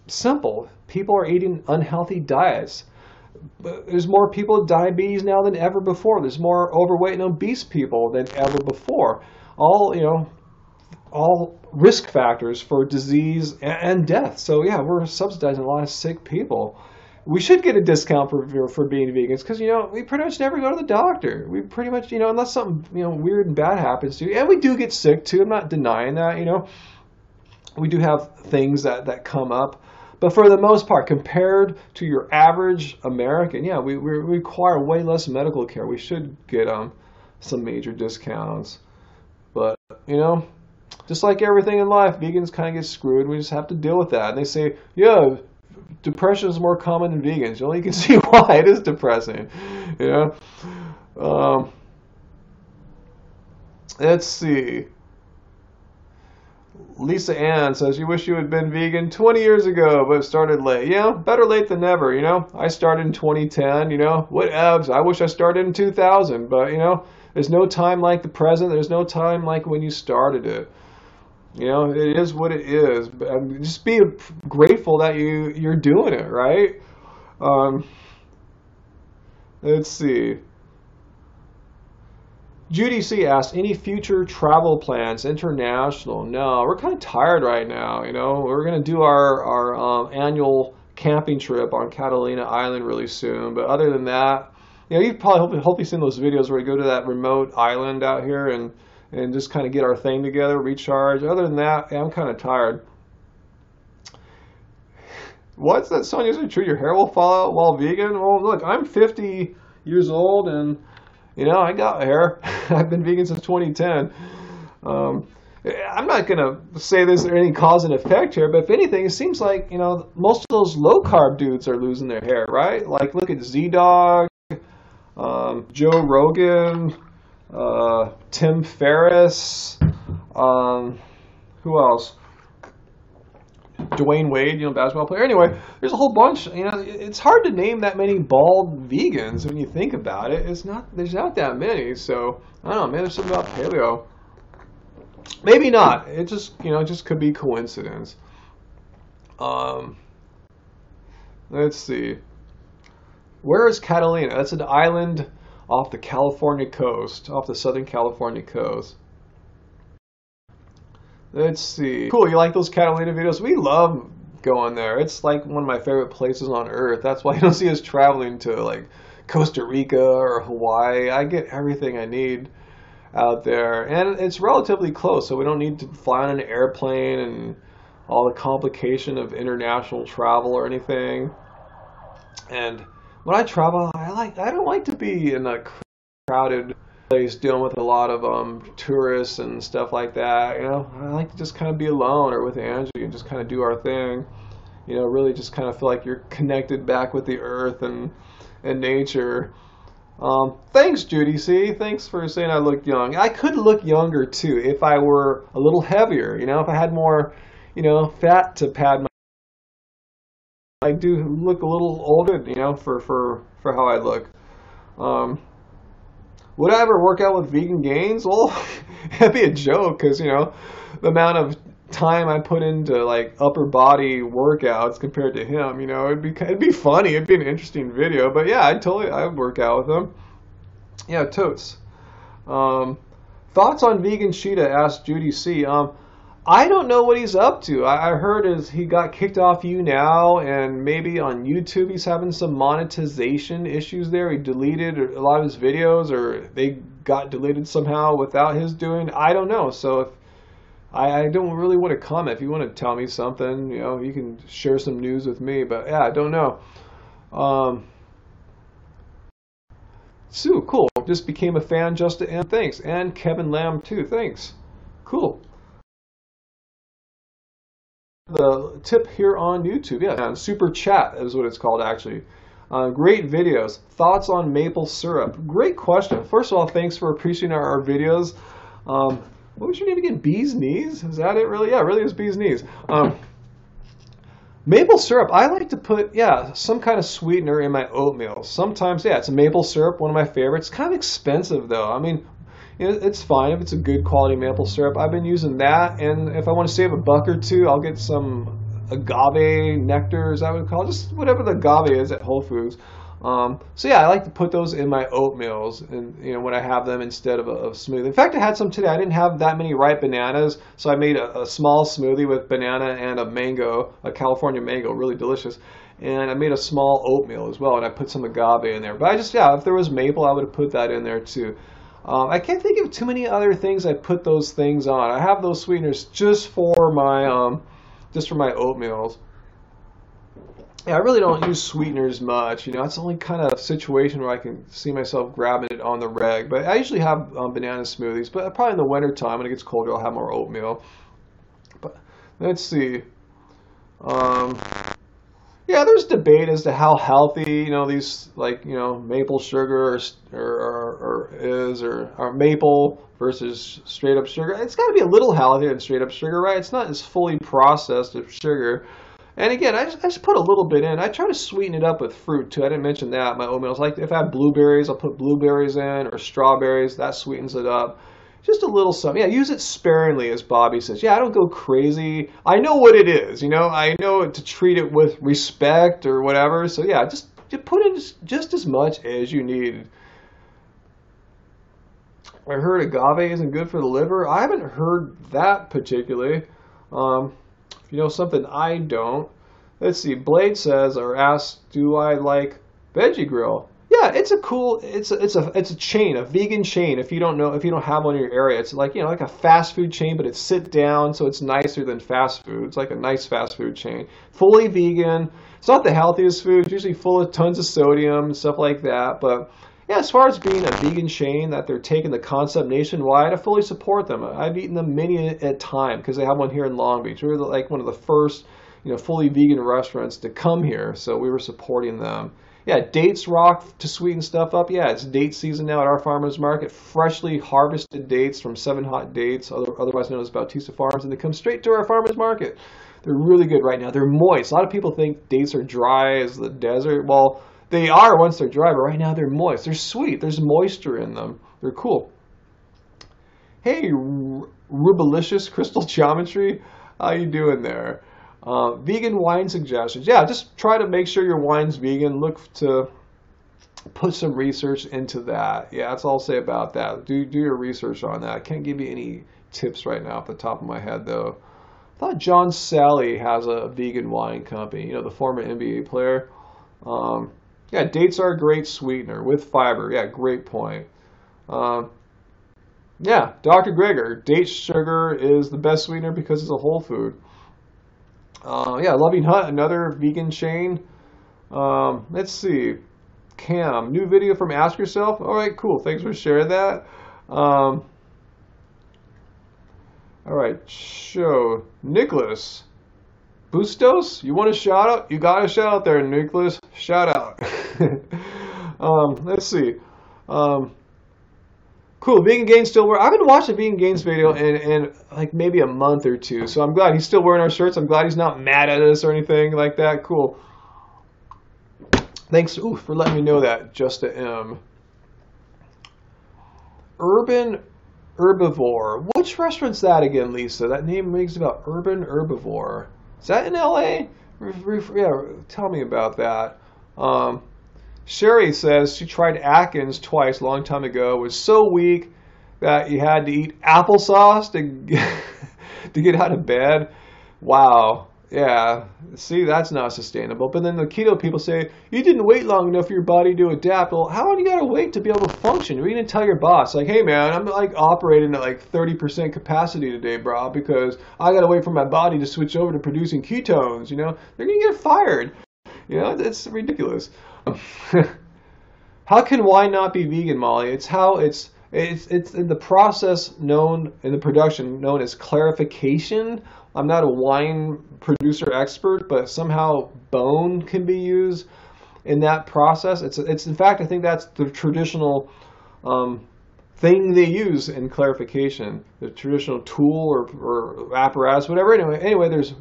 simple. People are eating unhealthy diets. There's more people with diabetes now than ever before. There's more overweight and obese people than ever before. All risk factors for disease and death. So yeah, we're subsidizing a lot of sick people. We should get a discount for being vegans, because, you know, we pretty much never go to the doctor. We pretty much, you know, unless something, you know, weird and bad happens to you. And we do get sick too. I'm not denying that, you know. We do have things that come up. But for the most part, compared to your average American, yeah, we require way less medical care. We should get some major discounts. But, you know, just like everything in life, vegans kind of get screwed. We just have to deal with that. And they say, yeah, depression is more common than vegans. Well, you can see why it is depressing. You know? Let's see. Lisa Ann says, you wish you had been vegan 20 years ago, but started late. Yeah, better late than never, you know. I started in 2010, you know. Whatevs. I wish I started in 2000, but, you know, there's no time like the present. There's no time like when you started it. You know, it is what it is. But just be grateful that you're doing it, right? Let's see. Judy C asked, any future travel plans, international? No, we're kind of tired right now, you know. We're going to do our annual camping trip on Catalina Island really soon. But other than that, you know, you've probably hopefully seen those videos where we go to that remote island out here and just kind of get our thing together, recharge. Other than that, yeah, I'm kind of tired. What's that song? Is it true your hair will fall out while vegan? Well, look, I'm 50 years old and, you know, I got hair. I've been vegan since 2010. I'm not going to say there's any cause and effect here, but if anything, it seems like, you know, most of those low-carb dudes are losing their hair, right? Like, look at Z-Dog, Joe Rogan, Tim Ferriss, who else? Dwayne Wade, basketball player. Anyway, there's a whole bunch. It's hard to name that many bald vegans when you think about it. There's not that many. So I don't know. Maybe there's something about paleo. Maybe not. It just could be coincidence. Let's see. Where is Catalina? That's an island off the California coast, off the Southern California coast. Let's see. Cool, you like those Catalina videos? We love going there. It's like one of my favorite places on earth. That's why you don't see us traveling to like Costa Rica or Hawaii. I get everything I need out there. And it's relatively close, so we don't need to fly on an airplane and all the complication of international travel or anything. And when I travel, I don't like to be in a crowded place dealing with a lot of tourists and stuff like that. I like to just kind of be alone or with Angie and just kind of do our thing. Really just kind of feel like you're connected back with the earth and nature. Thanks, Judy C. Thanks for saying I look young. I could look younger too if I were a little heavier. If I had more, fat to pad my. I do look a little older, for how I look. Would I ever work out with Vegan Gains? Well, that'd be a joke because, the amount of time I put into like upper body workouts compared to him, it'd be funny. It'd be an interesting video. But yeah, I would work out with him. Yeah, totes. Thoughts on vegan Cheetah? Asked Judy C. I don't know what he's up to. I heard he got kicked off YouNow, and maybe on YouTube he's having some monetization issues there. He deleted a lot of his videos, or they got deleted somehow without his doing. I don't know. So if I don't really want to comment. If you want to tell me something, you can share some news with me. But yeah, I don't know. Sue, cool. Just became a fan just to end. Thanks. And Kevin Lamb too. Thanks. Cool. The tip here on YouTube, yeah, super chat is what it's called actually. Great videos. Thoughts on maple syrup? Great question. First of all, thanks for appreciating our videos. What was your name again? Bee's Knees? Is that it really? Yeah, it really is Bee's Knees. Maple syrup, I like to put, some kind of sweetener in my oatmeal. Sometimes, it's a maple syrup, one of my favorites. It's kind of expensive though. I mean, it's fine if it's a good quality maple syrup. I've been using that, and if I want to save $1 or $2, I'll get some agave nectar, is that what it's called? Just whatever the agave is at Whole Foods. So yeah, I like to put those in my oatmeals, and when I have them instead of a smoothie. In fact, I had some today. I didn't have that many ripe bananas, so I made a small smoothie with banana and a mango, a California mango, really delicious. And I made a small oatmeal as well, and I put some agave in there. But if there was maple, I would have put that in there too. I can't think of too many other things I put those things on. I have those sweeteners just for my oatmeals. Yeah, I really don't use sweeteners much. It's the only kind of situation where I can see myself grabbing it on the reg. But I usually have banana smoothies. But probably in the winter time when it gets colder, I'll have more oatmeal. But let's see. Yeah, there's debate as to how healthy, these maple sugar or maple versus straight up sugar. It's got to be a little healthier than straight up sugar, right? It's not as fully processed as sugar. And again, I just put a little bit in. I try to sweeten it up with fruit too. I didn't mention that. My oatmeal, like if I have blueberries, I'll put blueberries in, or strawberries. That sweetens it up. Just a little something. Yeah, use it sparingly, as Bobby says. Yeah, I don't go crazy. I know what it is, I know to treat it with respect or whatever. So yeah, just put in just as much as you need. I heard agave isn't good for the liver. I haven't heard that particularly. Something I don't. Let's see. Blade says or asks, do I like Veggie Grill? Yeah, it's a chain, a vegan chain. If you don't have one in your area, it's like like a fast food chain, but it's sit down, so it's nicer than fast food. It's like a nice fast food chain, fully vegan. It's not the healthiest food. It's usually full of tons of sodium and stuff like that. But yeah, as far as being a vegan chain that they're taking the concept nationwide, I fully support them. I've eaten them many at a time because they have one here in Long Beach. We were like one of the first fully vegan restaurants to come here, so we were supporting them. Yeah, dates rock to sweeten stuff up. Yeah, it's date season now at our farmers market. Freshly harvested dates from 7 Hot Dates, otherwise known as Bautista Farms, and they come straight to our farmers market. They're really good right now. They're moist. A lot of people think dates are dry as the desert. Well, they are once they're dry, but right now they're moist. They're sweet. There's moisture in them. They're cool. Hey, Rubalicious Crystal Geometry, how you doing there? Vegan wine suggestions. Yeah, just try to make sure your wine's vegan. Look to put some research into that. Yeah, that's all I'll say about that. Do your research on that. I can't give you any tips right now off the top of my head, though. I thought John Sally has a vegan wine company, you know, the former NBA player. Yeah, dates are a great sweetener with fiber. Yeah, great point. Yeah, Dr. Gregor, date sugar is the best sweetener because it's a whole food. Yeah, Loving Hut, another vegan chain. Let's see. Cam, new video from Ask Yourself. All right, cool. Thanks for sharing that. All right, show. Nicholas Bustos, you want a shout out? You got a shout out there, Nicholas. Shout out. Let's see. Cool. Vegan Gains still wear. I haven't watched a Vegan Gains video in like maybe a month or two, so I'm glad he's still wearing our shirts. I'm glad he's not mad at us or anything like that. Cool. Thanks for letting me know that, Justa M. Urban Herbivore. Which restaurant's that again, Lisa? That name rings about Urban Herbivore. Is that in LA? Yeah, tell me about that. Sherry says she tried Atkins twice a long time ago. It was so weak that you had to eat applesauce to get out of bed. Wow. Yeah. See, that's not sustainable. But then the keto people say, you didn't wait long enough for your body to adapt. Well, how long do you got to wait to be able to function? You're going to tell your boss, like, hey, man, I'm like operating at like 30% capacity today, bro, because I got to wait for my body to switch over to producing ketones. You know, they're going to get fired. You know, it's ridiculous. How can wine not be vegan, Molly? It's how it's in the process known in the production known as clarification. I'm not a wine producer expert, but somehow bone can be used in that process. It's in fact, I think that's the traditional thing they use in clarification, the traditional tool or apparatus, whatever. Anyway, there's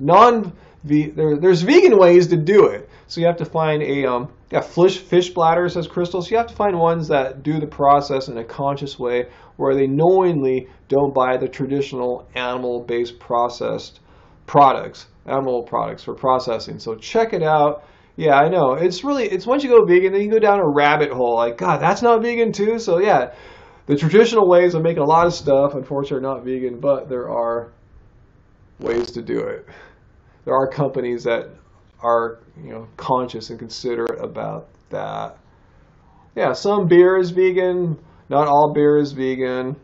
there's vegan ways to do it. So you have to find fish bladder, says Crystal. So you have to find ones that do the process in a conscious way, where they knowingly don't buy the traditional animal-based processed products, animal products for processing. So check it out. Yeah, I know. It's once you go vegan, then you go down a rabbit hole. Like, God, that's not vegan too? So yeah, the traditional ways of making a lot of stuff, unfortunately, are not vegan, but there are ways to do it. There are companies that are, conscious and considerate about that. Yeah, some beer is vegan. Not all beer is vegan.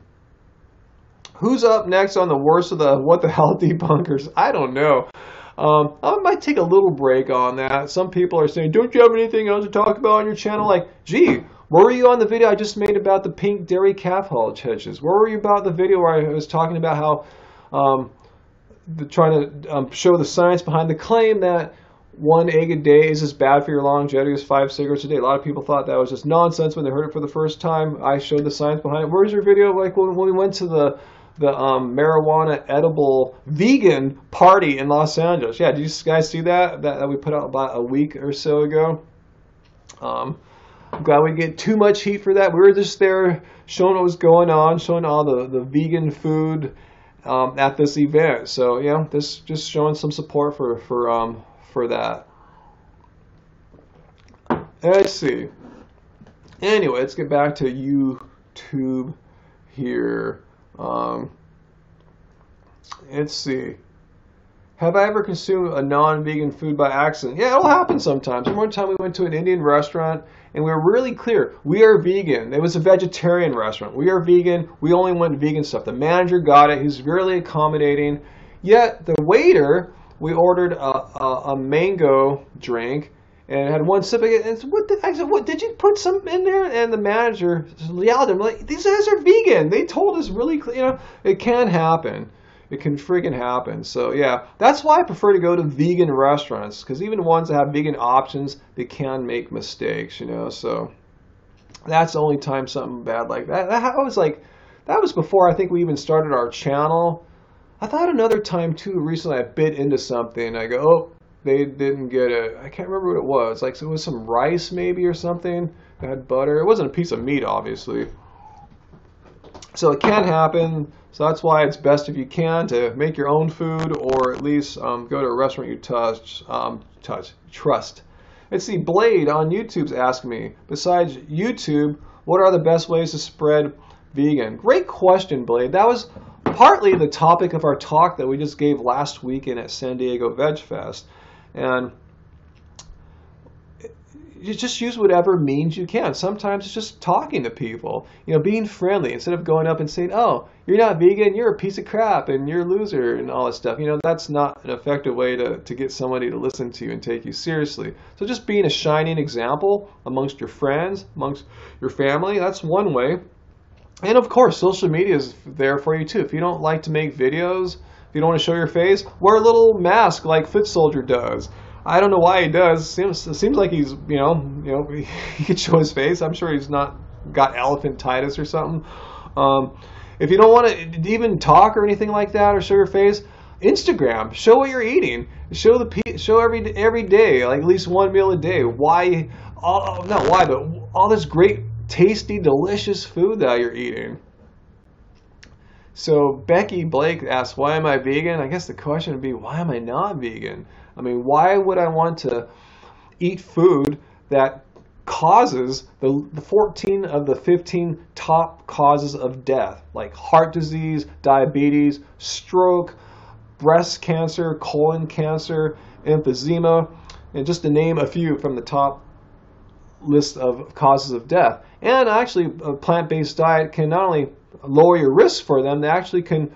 Who's up next on the worst of the what the hell debunkers? I don't know. I might take a little break on that. Some people are saying, don't you have anything else to talk about on your channel? Like, gee, where were you on the video I just made about the pink dairy calf haulage hitches? Where were you about the video where I was talking about how trying to show the science behind the claim that 1 egg a day is as bad for your longevity as 5 cigarettes a day? A lot of people thought that was just nonsense when they heard it for the first time. I showed the science behind it. Where's your video like when we went to the marijuana edible vegan party in Los Angeles? Yeah, did you guys see that we put out about a week or so ago? I'm glad we get too much heat for that. We were just there showing what was going on, showing all the vegan food at this event. So this just showing some support for that. Let's see. Anyway, let's get back to YouTube here. Let's see. Have I ever consumed a non-vegan food by accident? Yeah, it'll happen sometimes. One time we went to an Indian restaurant and we were really clear. We are vegan. It was a vegetarian restaurant. We are vegan. We only want vegan stuff. The manager got it. He's really accommodating. Yet the waiter, we ordered a mango drink and had one sip of it. And I said, what, did you put some in there? And the manager yelled at him, like, these guys are vegan. They told us really clear. It can happen. It can freaking happen. So yeah, that's why I prefer to go to vegan restaurants, because even the ones that have vegan options, they can make mistakes, So that's the only time something bad like that. That was before I think we even started our channel. I thought another time too, recently I bit into something. I go, oh, they didn't get it. I can't remember what it was. Like, so it was some rice maybe or something that had butter. It wasn't a piece of meat, obviously. So it can happen. So that's why it's best if you can to make your own food, or at least go to a restaurant you trust. Let's see, Blade on YouTube's asking me, besides YouTube, what are the best ways to spread vegan? Great question, Blade. That was partly the topic of our talk that we just gave last weekend at San Diego Veg Fest. And you just use whatever means you can. Sometimes it's just talking to people, being friendly instead of going up and saying, oh, you're not vegan, you're a piece of crap and you're a loser and all that stuff. That's not an effective way to get somebody to listen to you and take you seriously. So just being a shining example amongst your friends, amongst your family, that's one way. And of course, social media is there for you too. If you don't like to make videos, if you don't want to show your face, wear a little mask like Foot Soldier does. I don't know why he does. It seems like he's, he could show his face. I'm sure he's not got elephantitis or something. If you don't want to even talk or anything like that or show your face, Instagram, show what you're eating. Show every day, like at least one meal a day. Why? Not why, but all this great, tasty, delicious food that you're eating. So Becky Blake asks, why am I vegan? I guess the question would be, why am I not vegan? I mean, why would I want to eat food that causes the 14 of the 15 top causes of death, like heart disease, diabetes, stroke, breast cancer, colon cancer, emphysema, and just to name a few from the top list of causes of death. And actually, a plant-based diet can not only lower your risk for them, they actually can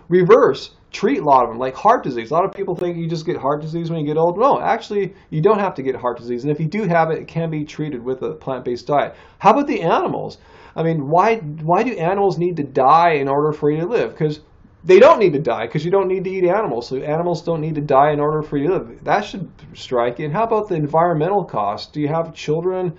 treat a lot of them, like heart disease. A lot of people think you just get heart disease when you get old. No, actually, you don't have to get heart disease. And if you do have it, it can be treated with a plant-based diet. How about the animals? I mean, why do animals need to die in order for you to live? Because they don't need to die, because you don't need to eat animals. So animals don't need to die in order for you to live. That should strike you. And how about the environmental cost? Do you have children?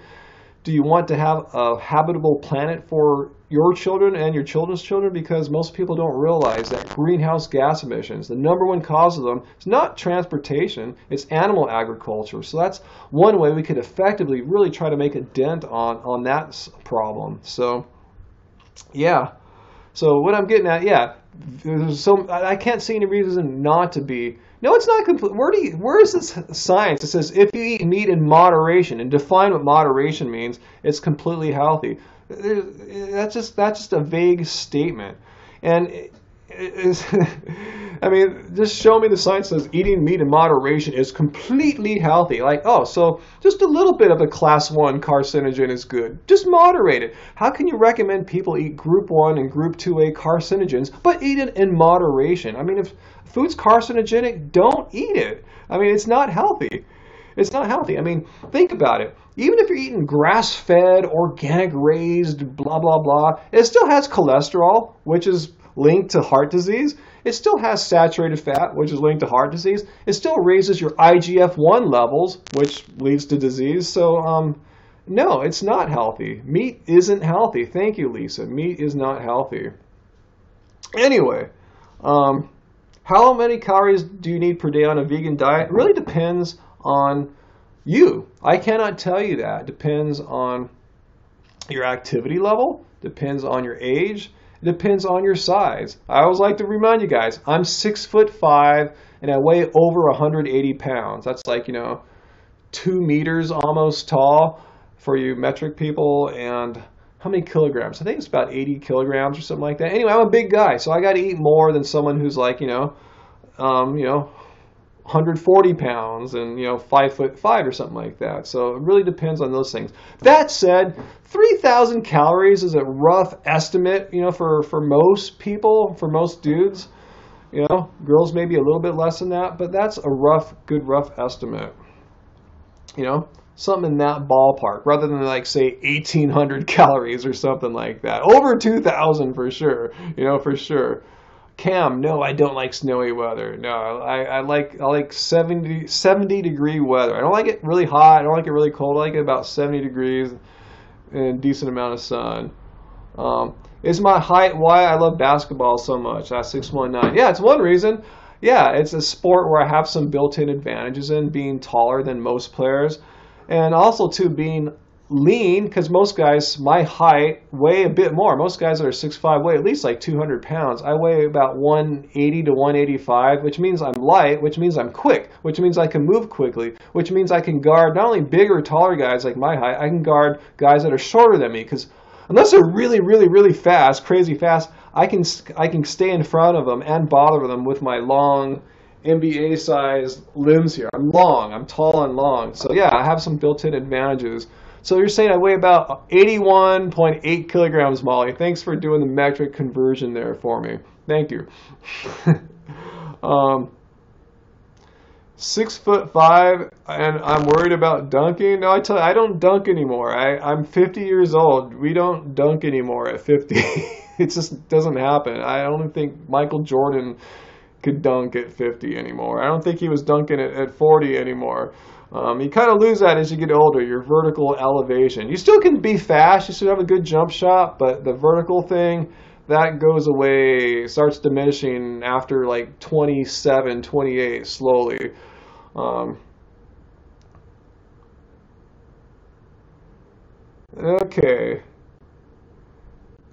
Do you want to have a habitable planet for your children and your children's children? Because most people don't realize that greenhouse gas emissions, the number one cause of them, is not transportation, it's animal agriculture. So that's one way we could effectively really try to make a dent on that problem. So, yeah. So what I'm getting at, yeah, I can't see any reason not to be. No, it's not complete. Where is this science? It says if you eat meat in moderation, and define what moderation means, it's completely healthy. That's just a vague statement. And I mean, just show me the science says eating meat in moderation is completely healthy. Like, oh, so just a little bit of a class 1 carcinogen is good. Just moderate it. How can you recommend people eat group 1 and group 2A carcinogens, but eat it in moderation? I mean, if food's carcinogenic, don't eat it. I mean, it's not healthy. It's not healthy. I mean, think about it. Even if you're eating grass-fed, organic raised, blah, blah, blah, it still has cholesterol, which is linked to heart disease. It still has saturated fat, which is linked to heart disease. It still raises your IGF-1 levels, which leads to disease. So, no, it's not healthy. Meat isn't healthy. Thank you, Lisa. Meat is not healthy. Anyway, how many calories do you need per day on a vegan diet? It really depends on you. I cannot tell you that. It depends on your activity level, depends on your age, it depends on your size. I always like to remind you guys, I'm 6'5" and I weigh over 180 pounds. That's like, 2 meters almost tall for you metric people. And how many kilograms? I think it's about 80 kilograms or something like that. Anyway, I'm a big guy, so I got to eat more than someone who's like, 140 pounds and 5'5" or something like that. So it really depends on those things. That said, 3,000 calories is a rough estimate, for most people, for most dudes. Girls maybe a little bit less than that, but that's a good rough estimate. Something in that ballpark, rather than like say 1,800 calories or something like that. Over 2,000 for sure. For sure. Cam, no, I don't like snowy weather. No, I like 70 degree weather. I don't like it really hot. I don't like it really cold. I like it about 70 degrees and a decent amount of sun. Is my height why I love basketball so much? That's 619. Yeah, it's one reason. Yeah, it's a sport where I have some built-in advantages in being taller than most players, and also too being lean, because most guys my height weigh a bit more. Most guys that are 6'5" weigh at least like 200 pounds. I weigh about 180 to 185, which means I'm light, which means I'm quick, which means I can move quickly, which means I can guard not only bigger, taller guys like my height, I can guard guys that are shorter than me, because unless they're really, really, really fast, crazy fast, I can stay in front of them and bother them with my long NBA-sized limbs here. I'm long, I'm tall and long. So yeah, I have some built-in advantages. So you're saying I weigh about 81.8 kilograms, Molly. Thanks for doing the metric conversion there for me. Thank you. 6'5", and I'm worried about dunking. No, I tell you, I don't dunk anymore. I'm 50 years old. We don't dunk anymore at 50. It just doesn't happen. I don't think Michael Jordan could dunk at 50 anymore. I don't think he was dunking at 40 anymore. You kind of lose that as you get older, your vertical elevation. You still can be fast, you still have a good jump shot, but the vertical thing, that goes away, starts diminishing after like 27, 28 slowly. Okay.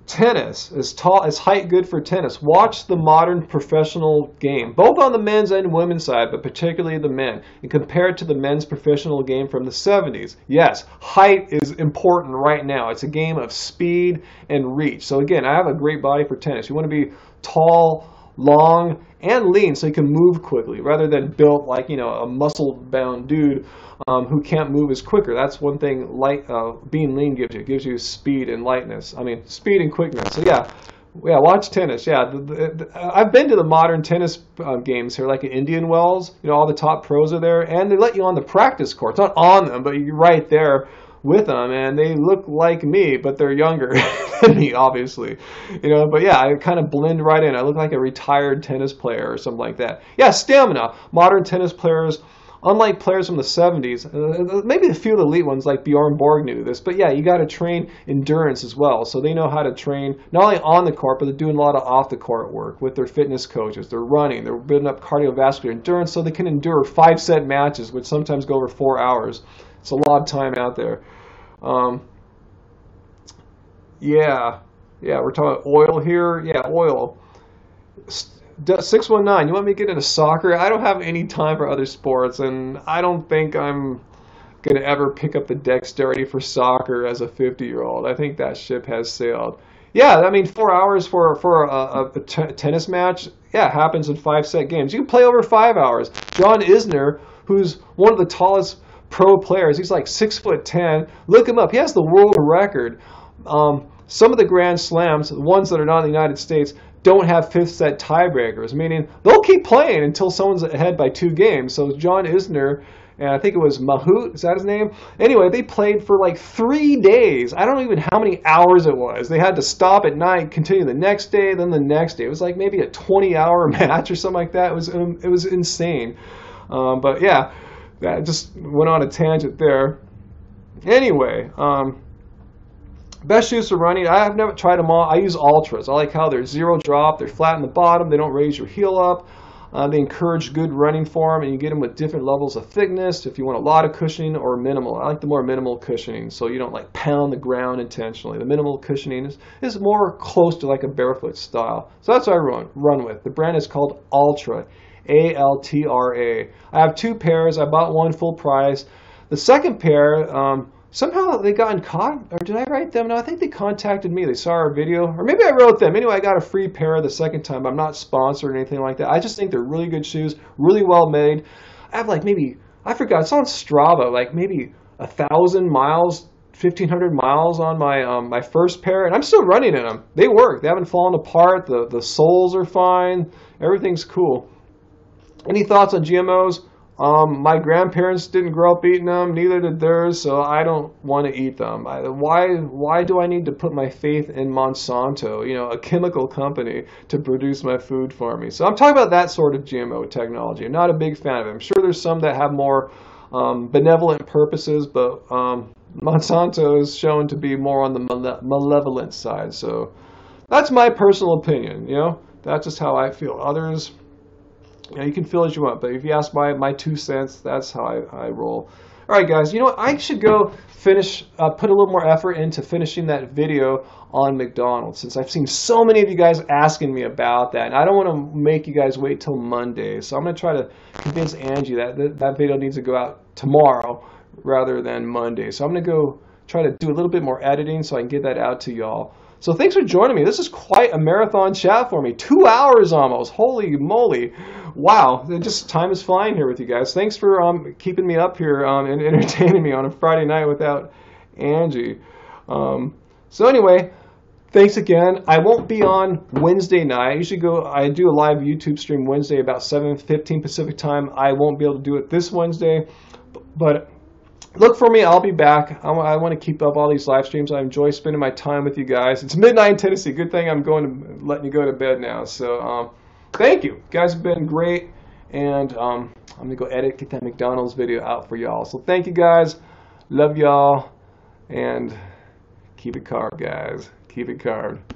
Tennis is height good for tennis? Watch the modern professional game, both on the men's and women's side, but particularly the men, and compare it to the men's professional game from the 70s. Yes, height is important right now. It's a game of speed and reach. So again, I have a great body for tennis. You want to be tall, long, and lean so you can move quickly, rather than built like, you know, a muscle-bound dude who can't move as quicker. That's one thing being lean gives you. It gives you speed and lightness. I mean, speed and quickness. So yeah, watch tennis. Yeah, I've been to the modern tennis games here, like in Indian Wells. You know, all the top pros are there, and they let you on the practice courts. Not on them, but you're right there with them, and they look like me, but they're younger than me, obviously. You know, but yeah, I kind of blend right in. I look like a retired tennis player or something like that. Yeah, stamina. Modern tennis players, unlike players from the 70s, maybe a few of the elite ones like Bjorn Borg knew this, but yeah, you got to train endurance as well. So they know how to train not only on the court, but they're doing a lot of off the court work with their fitness coaches. They're running, they're building up cardiovascular endurance so they can endure 5-set matches, which sometimes go over 4 hours. It's a lot of time out there. Yeah, we're talking oil here. Yeah, oil. 619, you want me to get into soccer? I don't have any time for other sports, and I don't think I'm going to ever pick up the dexterity for soccer as a 50-year-old. I think that ship has sailed. Yeah, I mean, 4 hours for a tennis match, yeah, happens in 5-set games. You can play over 5 hours. John Isner, who's one of the tallest pro players, he's like 6'10". Look him up. He has the world record. Some of the Grand Slams, the ones that are not in the United States, don't have 5th-set tiebreakers, meaning they'll keep playing until someone's ahead by 2 games. So John Isner, and I think it was Mahut, is that his name? Anyway, they played for like 3 days. I don't even know how many hours it was. They had to stop at night, continue the next day, then the next day. It was like maybe a 20-hour match or something like that. It was insane. But yeah, that just went on a tangent there. Anyway, best shoes for running, I have never tried them all. I use Ultras. I like how they're zero drop, they're flat in the bottom, they don't raise your heel up. They encourage good running form, and you get them with different levels of thickness if you want a lot of cushioning or minimal. I like the more minimal cushioning, so you don't like pound the ground intentionally. The minimal cushioning is more close to like a barefoot style. So that's what I run with. The brand is called Ultra, A-L-T-R-A. I have 2 pairs. I bought one full price. The second pair, somehow they got caught, or did I write them? No, I think they contacted me. They saw our video, or maybe I wrote them. Anyway, I got a free pair the second time. I'm not sponsored or anything like that. I just think they're really good shoes, really well made. I have like maybe, I forgot, it's on Strava, like maybe 1,000 miles, 1,500 miles on my my first pair, and I'm still running in them. They work. They haven't fallen apart. The soles are fine. Everything's cool. Any thoughts on GMOs? My grandparents didn't grow up eating them, neither did theirs, so I don't want to eat them. Why do I need to put my faith in Monsanto, you know, a chemical company, to produce my food for me? So I'm talking about that sort of GMO technology. I'm not a big fan of it. I'm sure there's some that have more benevolent purposes, but Monsanto is shown to be more on the malevolent side. So That's my personal opinion, you know. That's just how I feel. Others, you know, you can feel as you want, but if you ask my 2 cents, that's how I roll. All right, guys, you know what? I should go finish, put a little more effort into finishing that video on McDonald's, since I've seen so many of you guys asking me about that, and I don't want to make you guys wait till Monday. So I'm going to try to convince Angie that video needs to go out tomorrow rather than Monday. So I'm going to go try to do a little bit more editing so I can get that out to y'all. So thanks for joining me. This is quite a marathon chat for me. 2 hours almost. Holy moly. Wow. Time is flying here with you guys. Thanks for keeping me up here and entertaining me on a Friday night without Angie. So anyway, thanks again. I won't be on Wednesday night. I do a live YouTube stream Wednesday about 7:15 Pacific time. I won't be able to do it this Wednesday, but look for me. I'll be back. I want to keep up all these live streams. I enjoy spending my time with you guys. It's midnight in Tennessee. Good thing I'm letting you go to bed now. So thank you. You guys have been great. And I'm going to go get that McDonald's video out for y'all. So thank you, guys. Love y'all. And keep it carved, guys. Keep it carved.